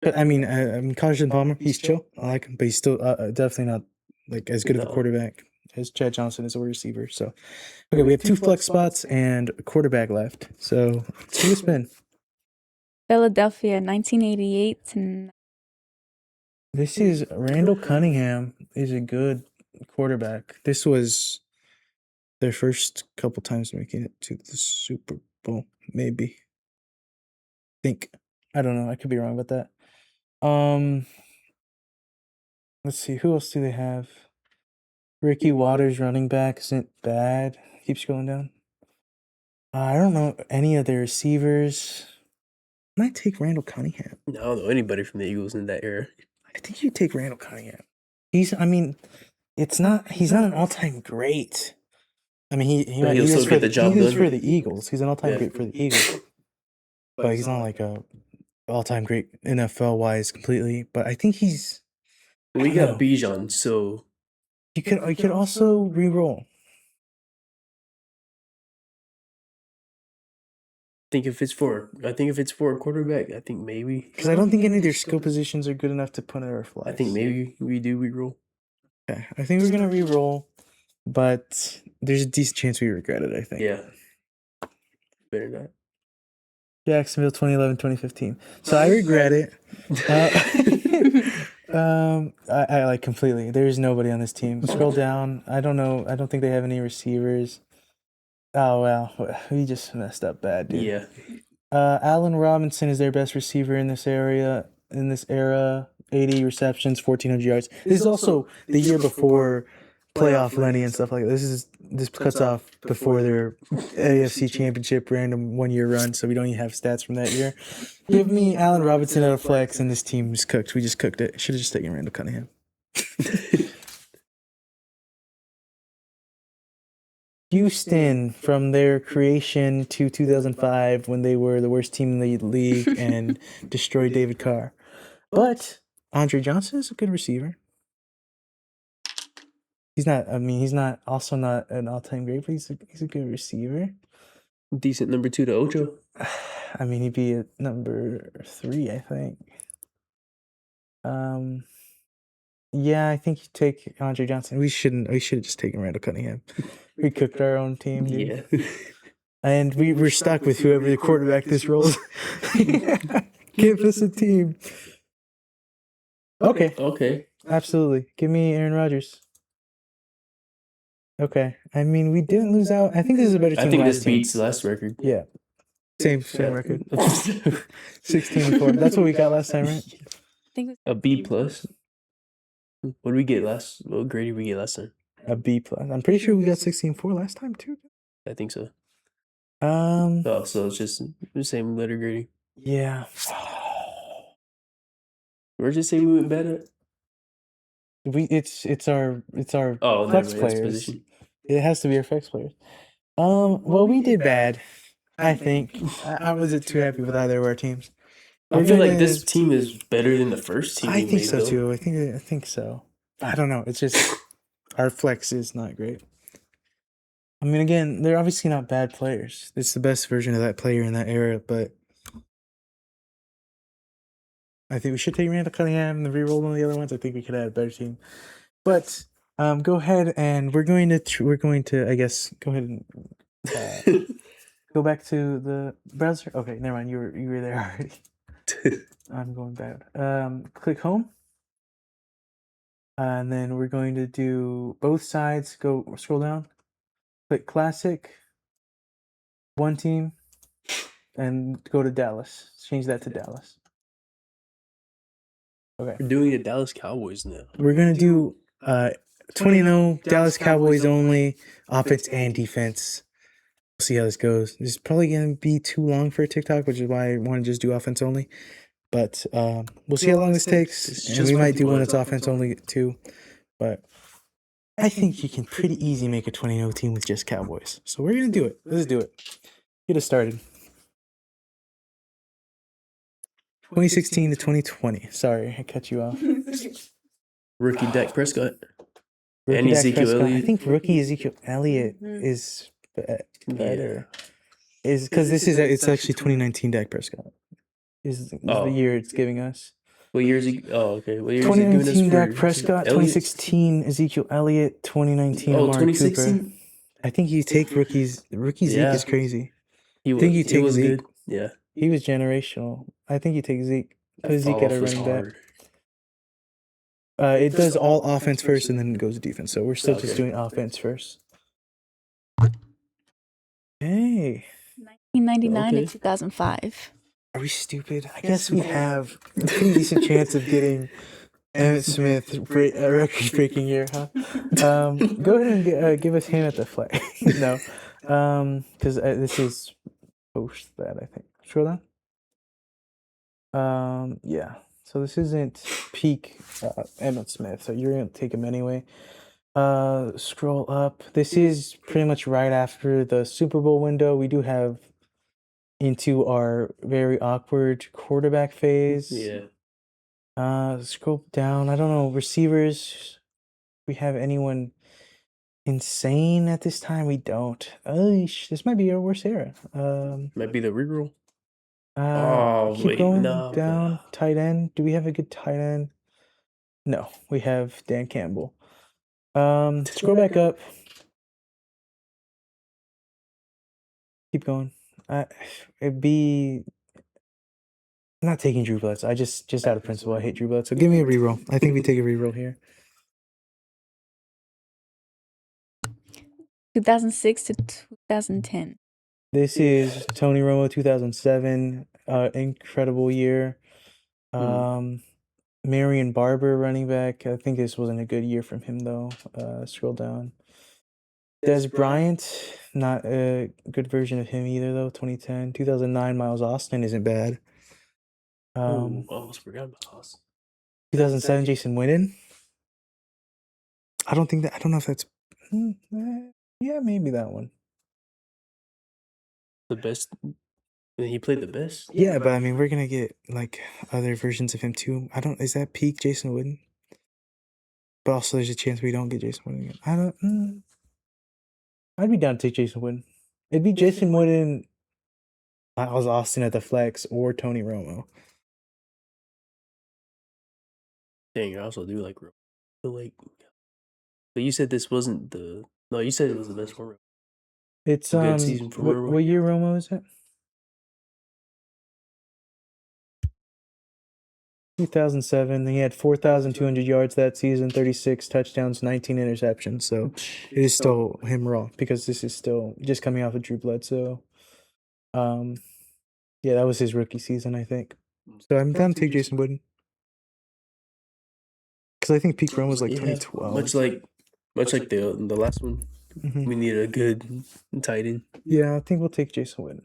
But I mean, Carson Palmer, he's chill. I like him, but he's still definitely not like as good of a quarterback as Chad Johnson is a receiver. So, okay, we have 2 flex spots and a quarterback left. So, let's take a spin. Philadelphia, 1988 to. This is Randall Cunningham is a good quarterback. This was their first couple times making it to the Super Bowl, maybe. I don't know. I could be wrong about that. Let's see. Who else do they have? Ricky Waters, running back, isn't bad. Keep scrolling down. I don't know any of their receivers. I might take Randall Cunningham. I don't know anybody from the Eagles in that era. I think you take Randall Cunningham. He's an all-time great. I mean, he'll still get the job done for the Eagles. He's an all-time great for the Eagles. But he's not like a all-time great NFL-wise completely. But I think he's. We got Bijan, so you could also re-roll. I think if it's for a quarterback, I think maybe. Because I don't think any of their skill positions are good enough to put in our flags. I think maybe we do re-roll. Okay, I think we're gonna re-roll, but there's a decent chance we regret it. I think. Yeah. Better not. Jacksonville 2011-2015. So I regret it. I like completely. There's nobody on this team. Scroll down. I don't know. I don't think they have any receivers. Oh wow, we just messed up bad, dude. Yeah. Allen Robinson is their best receiver in this area. In this era, 80 receptions, 1,400 yards. This is also the year before playoff Lenny and stuff like that. This cuts off before their AFC Championship random 1-year run, so we don't even have stats from that year. Give me Allen Robinson at a flex, and this team is cooked. We just cooked it. Should have just taken Randall Cunningham. Houston, from their creation to 2005, when they were the worst team in the league and destroyed David Carr. But Andre Johnson is a good receiver. He's not also not an all-time great, but he's a good receiver. Decent number 2 to Ocho. I mean, he'd be at number 3, I think. Yeah, I think you take Andre Johnson. We should have just taken Randall Cunningham. We cooked our own team, dude. Yeah. And we're stuck with whoever the quarterback this rolls. Give us a team. Okay. Absolutely. Give me Aaron Rodgers. Okay. I mean, we didn't lose out. I think this is a better team. I think this beats the last record. Yeah. Same record. 16-4. That's what we got last time, right? I think A B plus. What did we get last? What grade did we get last time? A B plus. I'm pretty sure we got 16-4 last time too. I think so. Oh, so it's just the same letter grading. Yeah. Where'd you say we went bad at? It's our flex players. Position. It has to be our flex players. Well, we did bad. I think I wasn't too happy with either of our teams. I feel like this team is better than the first team. I think so too. I think so. I don't know. It's just our flex is not great. I mean, again, they're obviously not bad players. It's the best version of that player in that era, but I think we should take Randall Cunningham and re-roll one of the other ones. I think we could add a better team. But go ahead and we're going to I guess go ahead and go back to the browser. Okay, never mind. You were there already. I'm going bad. Click home. And then we're going to do both sides. Scroll down. Click classic. One team. And go to Dallas. Change that to Dallas. Okay. We're doing the Dallas Cowboys now. We're going to do 20-0 Dallas Cowboys only, offense and defense. We'll see how this goes. This is probably going to be too long for a TikTok, which is why I want to just do offense only. But we'll see how long this takes. And we might do one that's offense only too. But I think you can pretty easy make a 20-0 team with just Cowboys. So we're going to do it. Let's do it. Get us started. 2016 to 2020. Sorry, I cut you off. Rookie Dak Prescott. Rookie And Dak Ezekiel Prescott. Elliott. I think rookie Ezekiel Elliott is better. Is because it's actually 2019 Dak Prescott. Is the year it's giving us. What year is he? Oh, okay. What year is he giving us 2019 for Dak Prescott, Elliott? 2016 Ezekiel Elliott, 2019 Amari 2016? Cooper. I think you take rookies. Rookie Zeke is crazy. He was, think you take was Zeke. good. Yeah. He was generational. I think you take Zeke. Put Zeke at a running back. It does all offense first and then it goes to defense. So we're still just doing offense first. Hey. 1999 to 2005. Are we stupid? I guess we have a pretty decent chance of getting Emmitt Smith a record-breaking year, huh? Go ahead and give us him at the flag. No. Because this is post that, I think. Scroll down. Yeah. So this isn't peak Emmitt Smith, so you're going to take him anyway. Scroll up. This is pretty much right after the Super Bowl window. We do have into our very awkward quarterback phase. Yeah. Scroll down. I don't know. Receivers. We have anyone insane at this time? We don't. This might be our worst era. Might be the reroll. Keep going down. Tight end. Do we have a good tight end? No, we have Dan Campbell. Scroll back up. Keep going. It'd be. I'm not taking Drew Bledsoe. I just out of principle, I hate Drew Bledsoe. So give me a reroll. I think we take a reroll here. 2006 to 2010. This is Tony Romo, 2007. Incredible year. Marion Barber, running back. I think this wasn't a good year from him, though. Scroll down. Des Bryant, not a good version of him either, though. 2010. 2009, Miles Austin isn't bad. I almost forgot about Austin. 2007, Jason Witten. I don't know if that's. Yeah, maybe that one. The best. He played the best. Yeah, but I mean, we're gonna get like other versions of him too. Is that peak Jason Witten? But also, there's a chance we don't get Jason Witten again. I don't. I'd be down to take Jason Witten. It'd be Jason Witten, Miles Austin at the flex, or Tony Romo. Dang, I also do like Romo. But you said this wasn't the. No, you said it was the best one. It's good season for Romo. What year Romo is it? 2007. He had 4,200 yards that season, 36 touchdowns, 19 interceptions. So it is still him raw because this is still just coming off of Drew Bledsoe. Yeah, that was his rookie season, I think. So I'm down to take Jason Witten. Because I think peak Romo was like 2012. Much like the last one. Mm-hmm. We need a good tight end. Yeah, I think we'll take Jason Witten.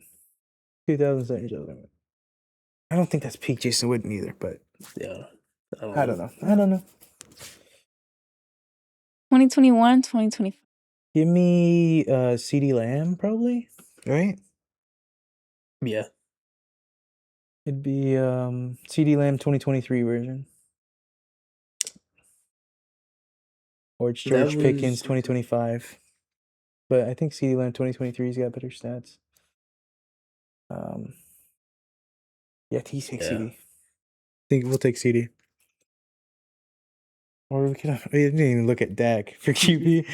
2007. I don't think that's peak Jason Witten either, but yeah, I don't know. 2021, 2025. Give me CeeDee Lamb, probably, right? Yeah. It'd be CeeDee Lamb 2023 version. Or it's George Pickens 2025. But I think CeeDee Lamb 2023's got better stats. Yeah, take CD. I think we'll take CD. Or we didn't even look at Dak for QB.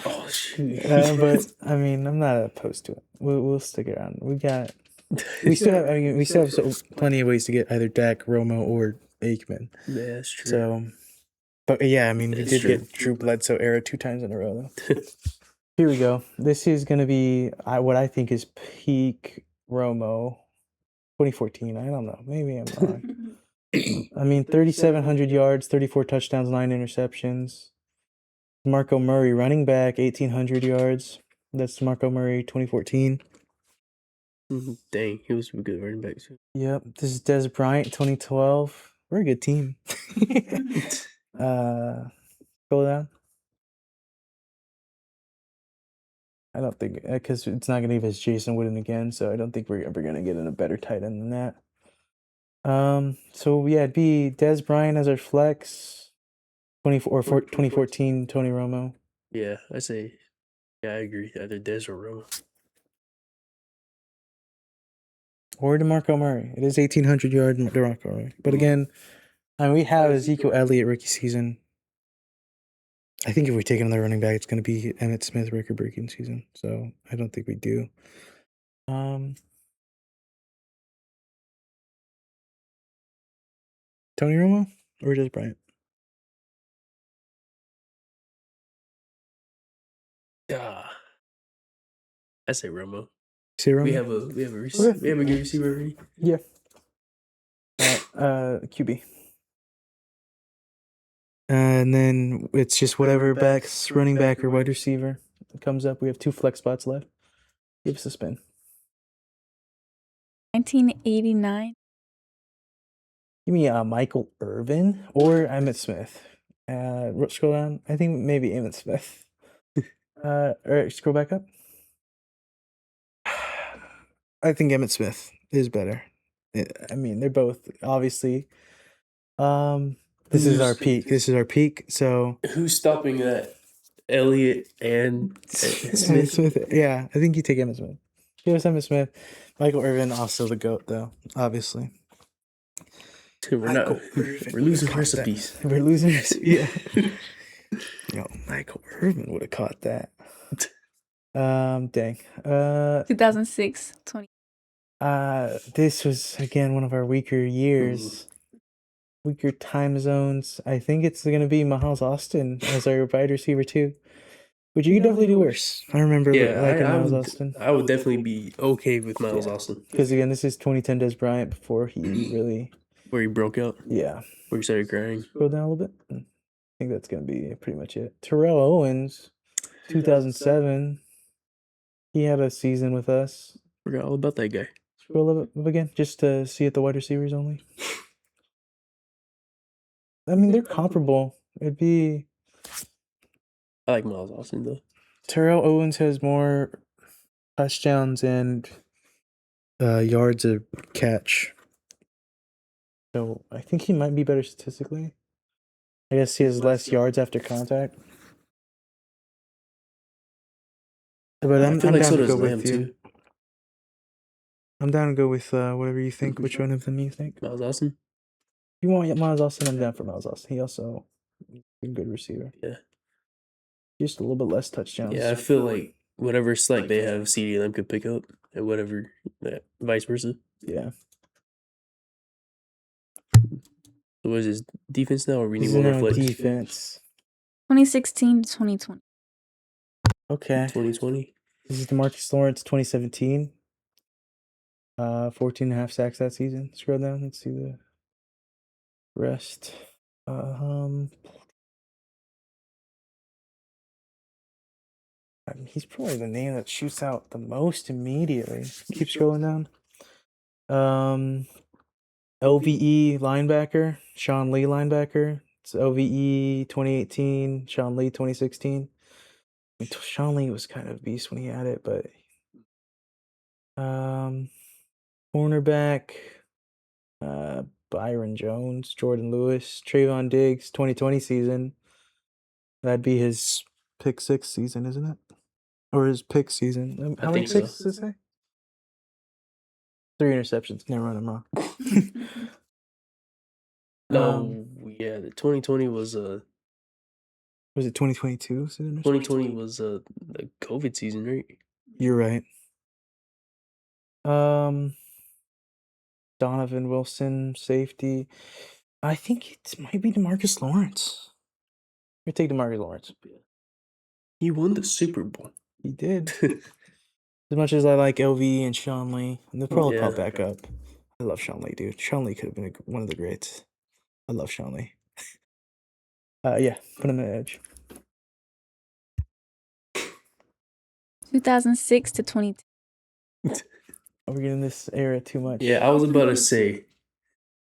Oh shoot! But I mean, I'm not opposed to it. We'll stick around. We still have plenty of ways to get either Dak, Romo, or Aikman. Yeah, that's true. So, but yeah, I mean, we did get Drew Bledsoe era 2 times in a row though. Here we go. This is gonna be what I think is peak Romo. 2014. I don't know. Maybe I'm wrong. I mean, 3,700 yards, 34 touchdowns, 9 interceptions. Marco Murray, running back, 1,800 yards. That's Marco Murray, 2014. Dang, he was a good running back too. Yep. This is Des Bryant, 2012. We're a good team. Go down. I don't think, because it's not going to give us Jason Witten again, so I don't think we're ever going to get in a better tight end than that. So yeah, it'd be Des Bryant as our flex, 2014 Tony Romo. Yeah, I agree. Either Des or Romo. Or DeMarco Murray. It is 1,800 yard DeMarco Murray. But again, we have Ezekiel Elliott rookie season. I think if we take another running back, it's going to be Emmitt Smith record-breaking season. So I don't think we do. Tony Romo or Des Bryant? I say Romo. Say Romo? We have a good receiver already. Yeah. QB. And then it's just whatever backs, running back or wide receiver comes up. We have 2 flex spots left. Give us a spin. 1989. Give me Michael Irvin or Emmitt Smith. Scroll down. I think maybe Emmitt Smith. Or scroll back up. I think Emmitt Smith is better. I mean, they're both obviously. This is our peak. So who's stopping that? Elliott and Smith. Yeah, I think you take Emmitt Smith. Give us Emmitt Smith. Michael Irvin, also the GOAT, though. Obviously. We're losing recipes. We're losing recipes. Yeah. Yo, Michael Irvin would have caught that. Dang. 2006, 20. This was again one of our weaker years. Weaker time zones. I think it's going to be Miles Austin as our wide receiver too. But you could definitely do worse. I remember liking Miles Austin. I would definitely be okay with Miles Austin. Because again, this is 2010 Des Bryant before he really Where he broke out. Yeah. Where he started crying. Scroll down a little bit. I think that's going to be pretty much it. Terrell Owens, 2007. He had a season with us. Forgot all about that guy. Scroll up again, just to see it the wide receivers only. I mean, they're comparable. It'd be... I like Miles Austin, though. Terrell Owens has more touchdowns and yards a catch. So I think he might be better statistically. I guess he has less yards after contact. But I'm feel like down so to does go Lamb, with you. too. I'm down to go with whatever you think. Which one of them you think? Miles Austin? You want Miles Austin? I'm down for Miles Austin. He also a good receiver. Yeah. Just a little bit less touchdowns. Yeah, I feel like whatever slack they have, CeeDee Lamb could pick up, and whatever, vice versa. Yeah. So what is his defense now, or we need He's one more now flex? defense. 2016 to 2020. Okay. 2020. This is DeMarcus Lawrence, 2017. 14 and a half sacks that season. Scroll down. Let's see the rest. I mean, he's probably the name that shoots out the most immediately. Keep scrolling down. LVE linebacker, Sean Lee linebacker. It's LVE 2018, Sean Lee 2016. I mean, Sean Lee was kind of a beast when he had it, but cornerback, Byron Jones, Jordan Lewis, Trayvon Diggs, 2020 season. That'd be his pick 6 season, isn't it? Or his pick season. How many think picks does it say? 3 interceptions. Never mind, I'm wrong. No, yeah, the 2020 was Was it 2022? 2020 was the COVID season, right? You're right. Donovan Wilson, safety. I think it might be DeMarcus Lawrence. We take DeMarcus Lawrence. He won the Super Bowl. He did. As much as I like LV and Sean Lee, and they'll probably pop back up. I love Sean Lee, dude. Sean Lee could have been one of the greats. I love Sean Lee. Yeah, put him at edge. 2006 to 2010. Are we getting this era too much? Yeah, I was about to say,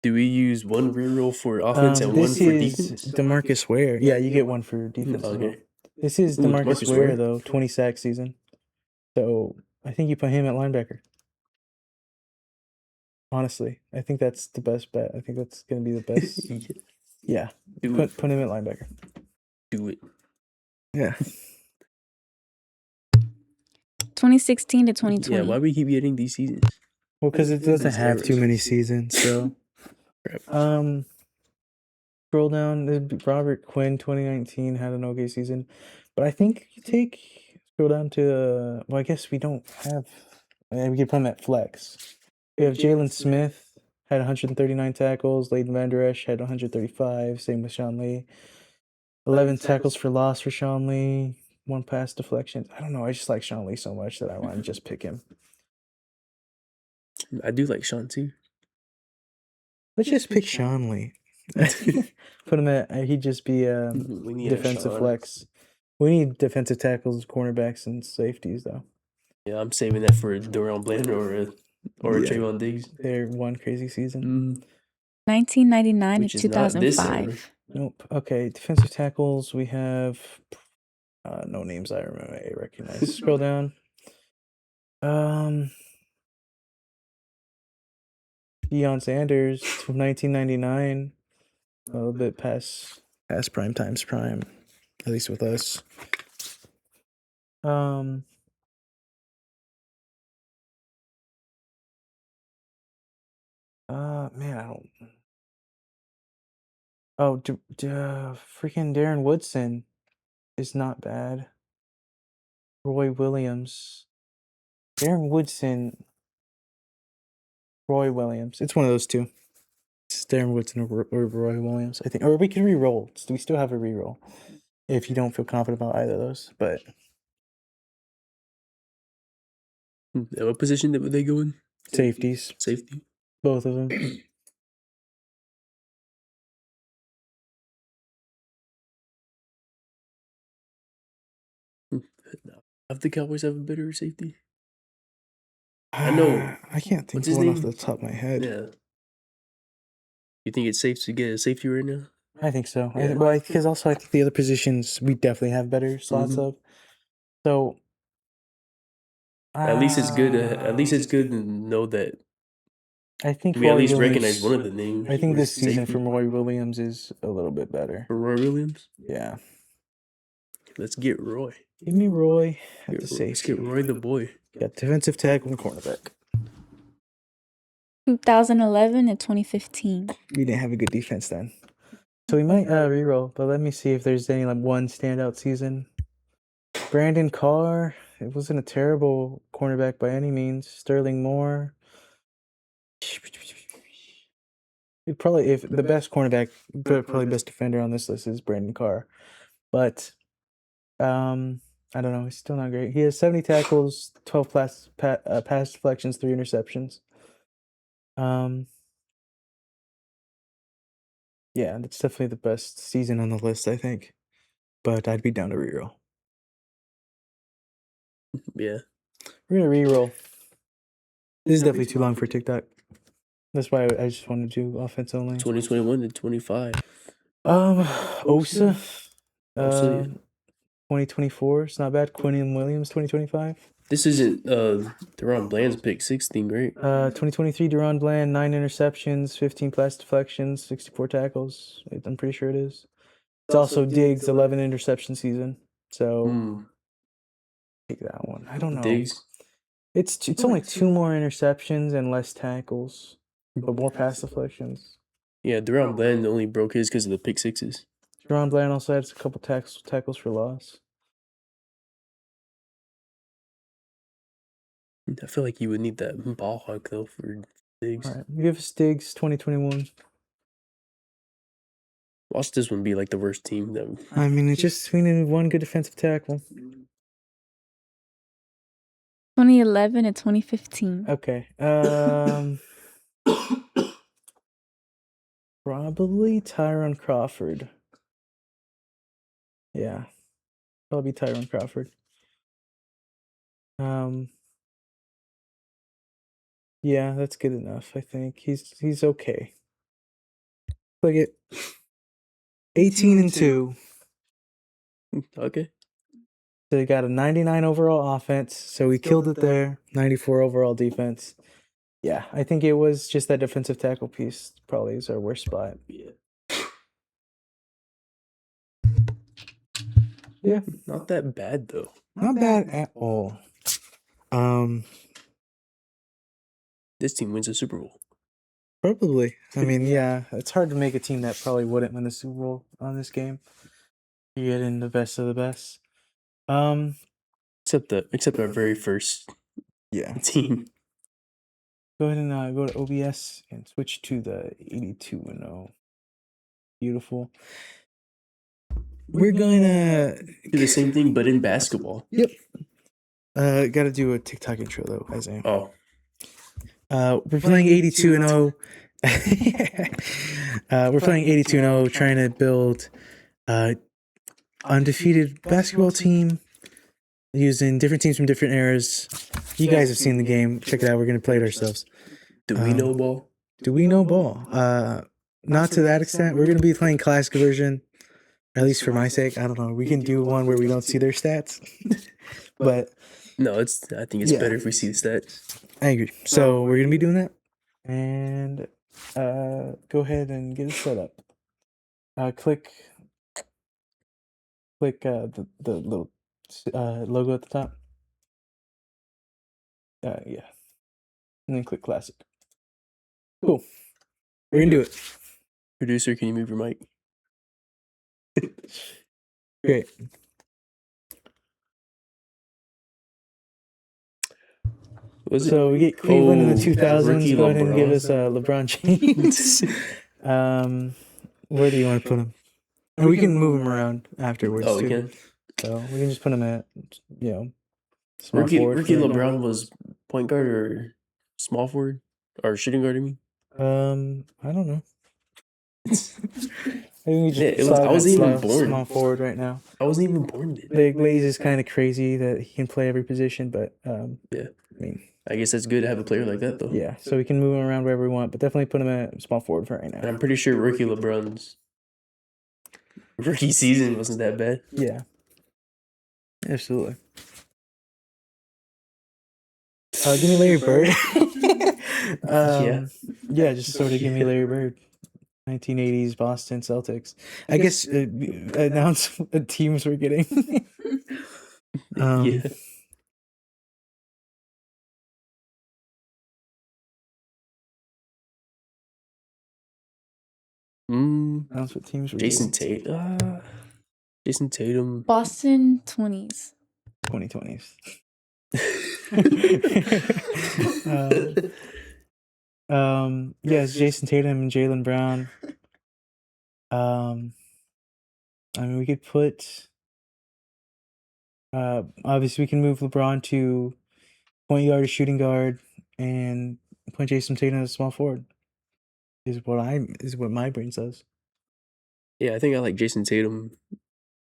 do we use one reroll for offense and one for defense? This is DeMarcus Ware. Yeah, you get one for defense. Okay. This is DeMarcus Ware, though, 20 sack season. So I think you put him at linebacker. Honestly, I think that's the best bet. I think that's going to be the best. Yeah. Put him at linebacker. Do it. Yeah. 2016 to 2020. Yeah, why we keep getting these seasons? Well, because it doesn't have too many seasons, so. Scroll down. Robert Quinn, 2019, had an okay season. But I think you scroll down to, well, I guess we don't have, we can put him at flex. We have Jalen Smith, had 139 tackles. Leighton Vander Esch had 135. Same with Sean Lee. 11 tackles for loss for Sean Lee. 1 pass deflection. I don't know. I just like Sean Lee so much that I want to just pick him. I do like Sean, too. Let's just pick Sean Lee. Put him at, he'd just be defensive flex. We need defensive tackles, cornerbacks, and safeties, though. Yeah, I'm saving that for Dorian Bland or Trayvon Diggs. They're one crazy season. 1999 to 2005. Nope. Okay, defensive tackles, we have no names I recognize. Scroll down. Deion Sanders, 1999. A little bit past prime times prime, at least with us. Man, I don't. Oh, freaking Darren Woodson is not bad. Roy Williams. Darren Woodson. Roy Williams. It's one of those two. It's Darren Woodson or Roy Williams, I think. Or we can re-roll. We still have a re-roll if you don't feel confident about either of those. But what position would they go in? Safeties. Safety. Both of them. Have the Cowboys have a better safety? I know. I can't think What's of his one off name? the top of my head. Yeah. You think it's safe to get a safety right now? I think so. Yeah. Because also I think the other positions we definitely have better slots of. So at least it's good. At least it's good to know that I think we at Roy least Williams, recognize one of the names. I think for this season safety. from Roy Williams is a little bit better. For Roy Williams? Yeah. Let's get Roy. Give me Roy at the Let's safety. get Roy the boy. Got defensive tackle and cornerback. 2011 and 2015. We didn't have a good defense then. So we might reroll, but let me see if there's any like one standout season. Brandon Carr, it wasn't a terrible cornerback by any means. Sterling Moore. Probably if the best cornerback, probably best defender on this list is Brandon Carr. But I don't know, he's still not great. He has 70 tackles, 12 pass deflections, 3 interceptions. Yeah, that's definitely the best season on the list, I think. But I'd be down to reroll. Yeah. We're gonna reroll. This is definitely too long for TikTok. That's why I just wanted to do offense only. 2021 to 25. Osa. Yeah. 2024. It's not bad. Quinion Williams, 2025. This isn't Deron Bland's pick 16, right? 2023 Deron Bland, 9 interceptions, 15 pass deflections, 64 tackles. I'm pretty sure it is. It's also Diggs' 11 interception season. So take that one. I don't know. Diggs. It's only 2 more interceptions and less tackles, but more pass deflections. Yeah, Deron Bland only broke his because of the pick sixes. Deron Bland also has a couple tackles for loss. I feel like you would need that ball hawk though for Diggs. All right, give us Diggs 2021. Watch this one be like the worst team that. I mean, we need one good defensive tackle. 2011 and 2015. Okay. Probably Tyron Crawford. Yeah. Probably Tyron Crawford. Yeah, that's good enough, I think. He's okay. Look at 18-2. Okay. So he got a 99 overall offense. So we killed it there. 94 overall defense. Yeah, I think it was just that defensive tackle piece probably is our worst spot. Yeah. Not that bad though. Not bad at all. This team wins a Super Bowl. Probably. I mean, yeah, it's hard to make a team that probably wouldn't win the Super Bowl on this game. You get in the best of the best. Except our very first team. Go ahead and go to OBS and switch to the 82-0. Beautiful. We're gonna do the same thing, but in basketball. Yep. Gotta do a TikTok intro though, Isaiah. Oh. We're playing 82-0. We're playing 82-0, trying to build undefeated basketball team using different teams from different eras. You guys have seen the game. Check it out. We're gonna play it ourselves. Do we know ball? Do we know ball? Not to that extent. We're gonna be playing classic version. At least for my sake, I don't know. We can do one where we don't see their stats, but no, I think it's better if we see the stats. I agree. So we're gonna be doing that, and go ahead and get it set up. Click the little logo at the top. Yeah, and then click classic. Cool. We're gonna do it. Producer, can you move your mic? Great. So we get Cleveland in the 2000s. Go ahead and give us LeBron James. Where do you want to put him? And we can move him around afterwards. Oh, we can. So we can just put him at small forward. Ricky LeBron was point guard or small forward or shooting guard? I mean, I don't know. think we just Yeah, slot I him wasn't at even born. small forward right now. I wasn't even born yet. The Glaze is kind of crazy that he can play every position, but Yeah. I mean, I guess that's good to have a player like that, though. yeah. So we can move him around wherever we want, but definitely put him at small forward for right And now. I'm pretty sure rookie LeBron's rookie season wasn't that bad. Yeah, absolutely. Give me Larry Bird. Yeah, just sort of give me Larry Bird. 1980s Boston Celtics. I guess announce what teams we're getting. Yeah. Announce what teams we're Jason getting. Tatum. Jason Tatum. Boston 20s. 2020s. Yes, Jason Tatum and Jaylen Brown. I mean, we could put. Obviously, we can move LeBron to point guard or shooting guard, and put Jason Tatum as small forward. Is what my brain says. Yeah, I think I like Jason Tatum.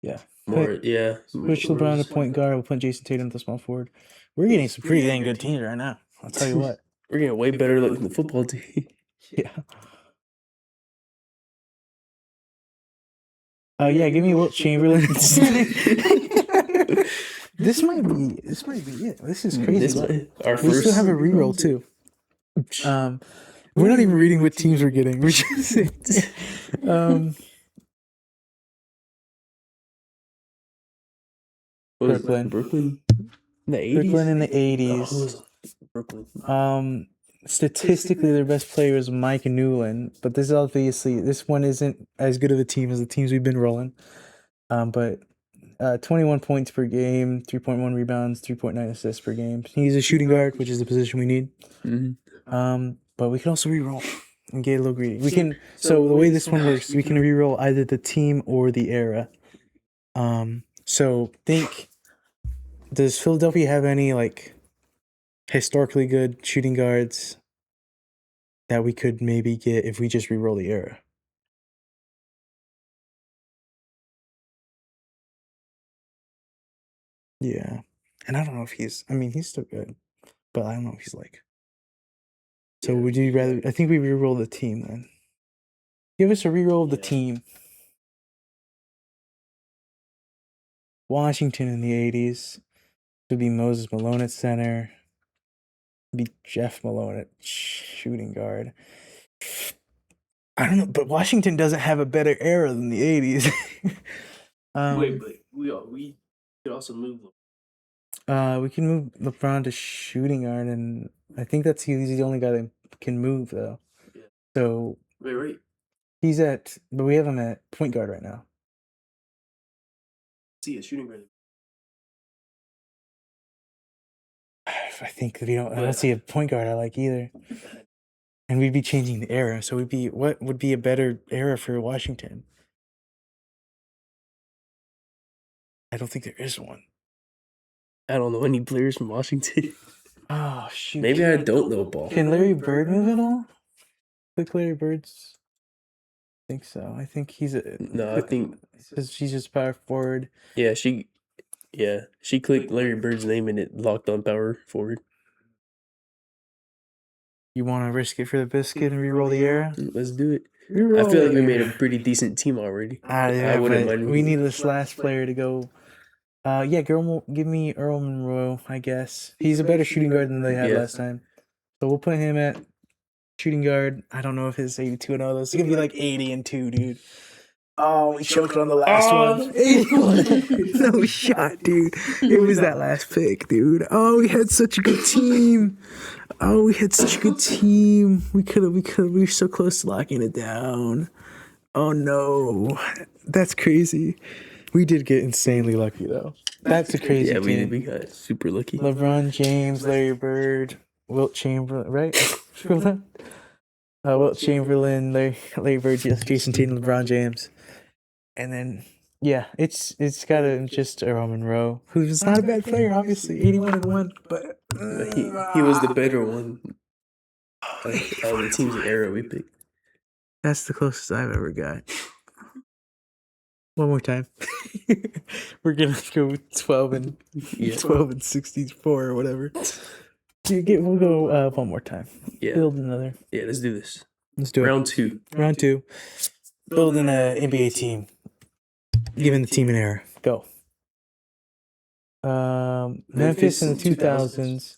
Yeah. More, yeah. Switch LeBron to point guard. We'll put Jason Tatum to small forward. We're getting some pretty dang good teams right now. I'll tell you what. We're getting way better than the football team. Yeah. Yeah, give me Wilt Chamberlain. This might be it. This is crazy. We still have a reroll too. We're not even reading what teams we're getting. We're just Brooklyn. Brooklyn. The 80s? Brooklyn in the 80s. Brooklyn. Statistically, their best player is Mike Newland, but this one isn't as good of a team as the teams we've been rolling. But 21 points per game, 3.1 rebounds, 3.9 assists per game. He's a shooting guard, which is the position we need. Mm-hmm. But we can also reroll and get a little greedy. We can. So the way this one works, we can reroll either the team or the era. So think. Does Philadelphia have any like historically good shooting guards that we could maybe get if we just reroll the era? Yeah. And I don't know if he's still good, but I don't know if he's like. So would you rather? I think we reroll the team then. Give us a reroll of the team. Washington in the 80s. Would be Moses Malone at center. Be Jeff Malone at shooting guard. I don't know, but Washington doesn't have a better era than the 80s. Wait, but we could also move. We can move LeBron to shooting guard, and I think he's the only guy that can move though. Yeah. So Wait. but we have him at point guard right now. See a shooting guard. I think that I don't see a point guard I like either. And we'd be changing the era, so what would be a better era for Washington? I don't think there is one. I don't know any players from Washington. Oh shoot! Maybe I don't know ball. Can Larry Bird move at all? Like Larry Bird's? I think so. I think he's I think she's just power forward. Yeah, she clicked Larry Bird's name and it locked on power forward. You want to risk it for the biscuit and reroll the era? Let's do it. I feel like we made a pretty decent team already. Yeah, I wouldn't mind. We need this last player to go. Give me Earl Monroe, I guess. He's a better shooting guard than they had last time. So we'll put him at shooting guard. I don't know if it's 82-0 though. It's going to be like 80-2, dude. Oh, we choked on the last one. 81. No shot, dude. It was that last pick, dude. Oh, we had such a good team. We were so close to locking it down. Oh no. That's crazy. We did get insanely lucky though. That's a crazy team. We got super lucky. LeBron James, Larry Bird, Wilt Chamberlain, right? Wilt Chamberlain, Larry Bird, Jason Tatum, LeBron James. And then it's gotta just Earl Monroe, who's not a bad player, obviously. 81-1, but he was the better one. Out of the team's era we picked. That's the closest I've ever got. One more time. We're gonna go 12 and 64 or whatever. We'll go one more time. Yeah. Build another. Yeah, let's do this. Let's do Round 2. Round 2. Building an NBA team. Giving the team an era. Go. Memphis in the 2000s.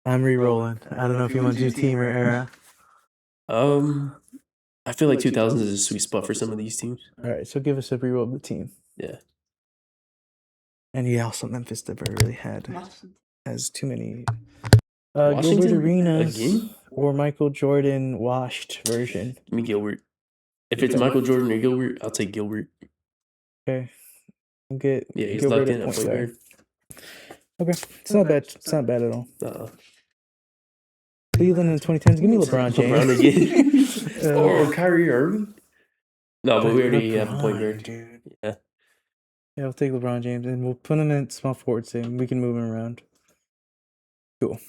I'm re-rolling. I don't know if you want to do team or era. I feel like 2000s is a sweet spot for some of these teams. All right, so give us a re-roll of the team. Yeah. And yeah, also Memphis never really has too many. Washington Gilbert Arenas again? or Michael Jordan washed version. Give me Gilbert. If it's Michael Jordan or Gilbert, I'll take Gilbert. Okay. Get He's Gilbert locked in at point guard. Okay, it's not bad. It's not bad at all. Uh-uh. Cleveland in the 2010s. Give me LeBron James. LeBron again. Or Kyrie Irving. No, but we already have a point guard. Dude. Yeah. Yeah, we'll take LeBron James and we'll put him in small forward so we can move him around. Cool.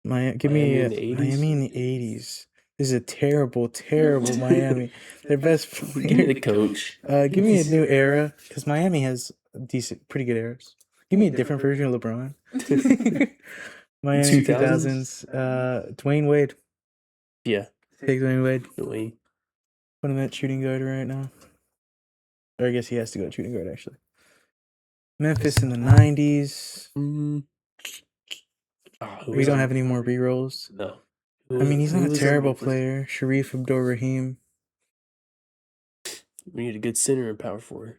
Give me Miami in the 80s. This is a terrible, terrible Miami. Their best player. Give me the coach. Give me a new era because Miami has pretty good eras. Give me a different version of LeBron. Miami 2000s. Dwayne Wade. Yeah. Take Dwayne Wade. Dwayne. Put him at shooting guard right now. Or I guess he has to go at shooting guard actually. Memphis in the 90s. We don't have any more rerolls. No. I mean, he's not a terrible player. Sharif Abdul-Rahim. We need a good center and power forward.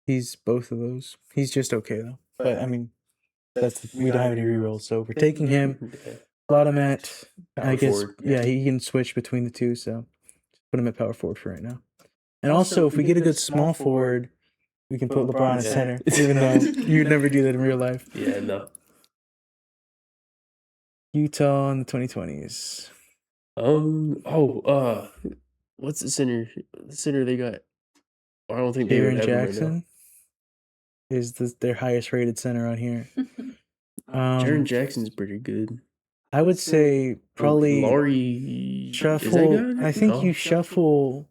He's both of those. He's just okay though. But I mean, we don't have any rerolls, so we're taking him. Plot him at I guess forward. Yeah, he can switch between the two, so put him at power forward for right now. And also, if we get a good small forward, we can put LeBron at center, even though you'd never do that in real life. Yeah, no. Utah in the 2020s. What's the center? The center they got. I don't think they Jaren have Jackson right is their highest rated center on here. Jaren Jackson's pretty good. I would say probably Laurie shuffle. I think you shuffle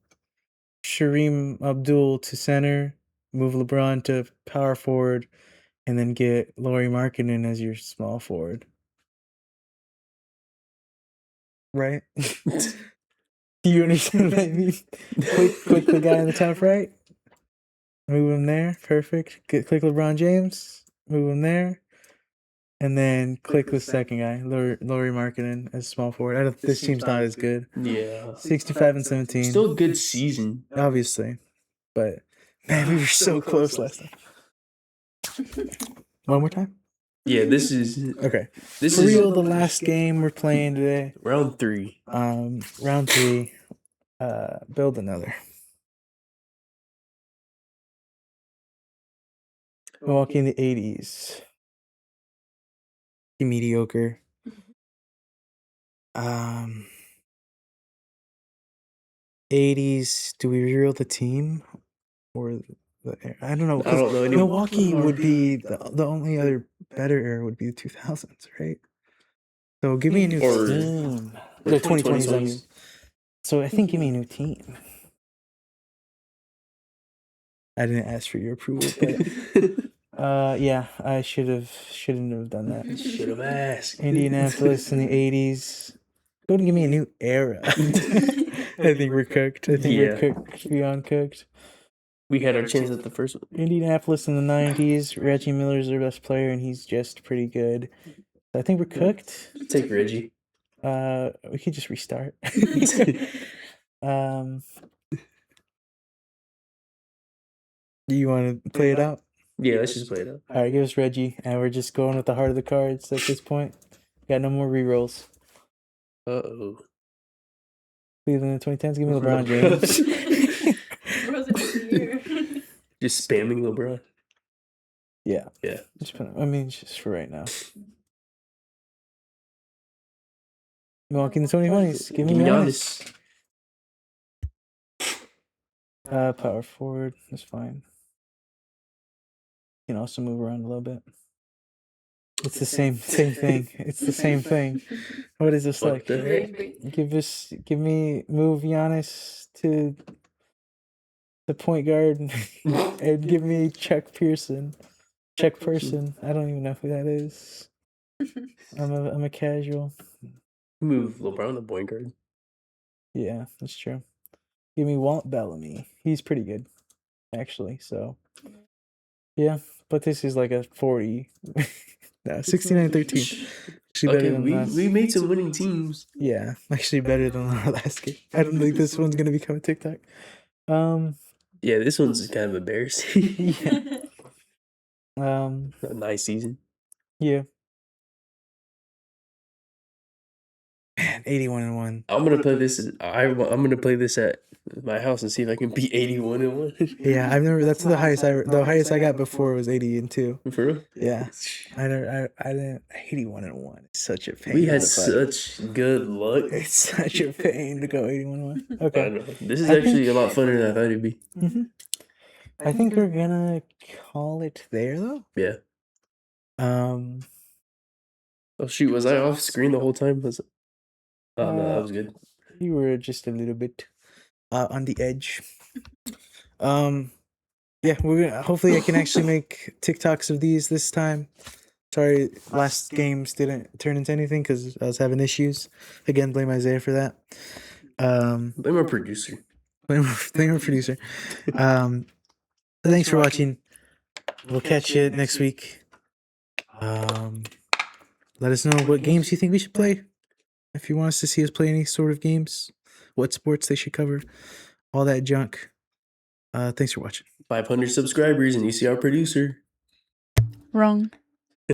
Shareem Abdul to center, move LeBron to power forward, and then get Lauri Markkanen as your small forward. Right? Do you understand what I mean? Click the guy in the top right. Move him there. Perfect. Click LeBron James. Move him there. And then click the second guy, Lauri Markkanen as small forward. This team's not as good. Yeah. 65 and 17. Still a good season. Obviously. But, man, we were so close last time. One more time? Yeah, this is... Okay. This is real the last game we're playing today. Round 3. Round 3. Build another. Milwaukee in the 80s. Mediocre. 80s. Do we reveal the team or I don't know. I don't know. Milwaukee would be the only other better era would be the 2000s, right? So give me a new team. The 2020s. I mean. So I think give me a new team. I didn't ask for your approval, but yeah, I shouldn't have done that. Should have asked. Indianapolis in the 80s. Go and give me a new era. I think we're cooked. I think we're cooked, beyond cooked. We had our chance at the first one. Indianapolis in the 90s. Reggie Miller's their best player, and he's just pretty good. I think we're cooked. Take Reggie. We could just restart. Do you want to play it out? Yeah, let's just play it out. All right, give us Reggie, and we're just going with the heart of the cards at this point. Got no more rerolls. Uh-oh. Cleveland in the 2010s. Give me LeBron James. Just spamming LeBron. Yeah. Yeah. Just for right now. Milwaukee in the 2020s. Give me Giannis. Power forward. That's fine. You can also move around a little bit. It's the same thing. It's the same thing. What is this like? Move Giannis to the point guard and give me Chuck Pearson. Chuck Person. I don't even know who that is. I'm a casual. Move LeBron to point guard. Yeah, that's true. Give me Walt Bellamy. He's pretty good, actually. So, yeah. But this is like a 40. No, 69-13. Actually better Okay, than last. we made some winning teams. Yeah, actually better than our last game. I don't think this one's gonna become a TikTok. Yeah, this one's kind of embarrassing. Yeah. A nice season. Yeah. Man, 81-1. I'm gonna play this. I'm gonna play this at my house and see if I can beat 81-1. Yeah, I've never. That's the highest I got before was 80-2. For real? Yeah, I didn't. 81-1. It's such a pain. We had such good luck. It's such a pain to go 81-1. Okay. I know. This is actually a lot funner than I thought it'd be. Mm-hmm. I think we're gonna call it there though. Yeah. Um. Oh shoot! Was I off screen the whole time? Oh no, that was good. You were just a little bit on the edge. Yeah, we're gonna. Hopefully, I can actually make TikToks of these this time. Sorry, last games didn't turn into anything because I was having issues. Again, blame Isaiah for that. Blame our producer. Blame our producer. Thanks for watching. We'll catch you next week. Let us know what games you think we should play. If you want us to see us play any sort of games, what sports they should cover, all that junk. Thanks for watching. 500 subscribers and you see our producer. Wrong.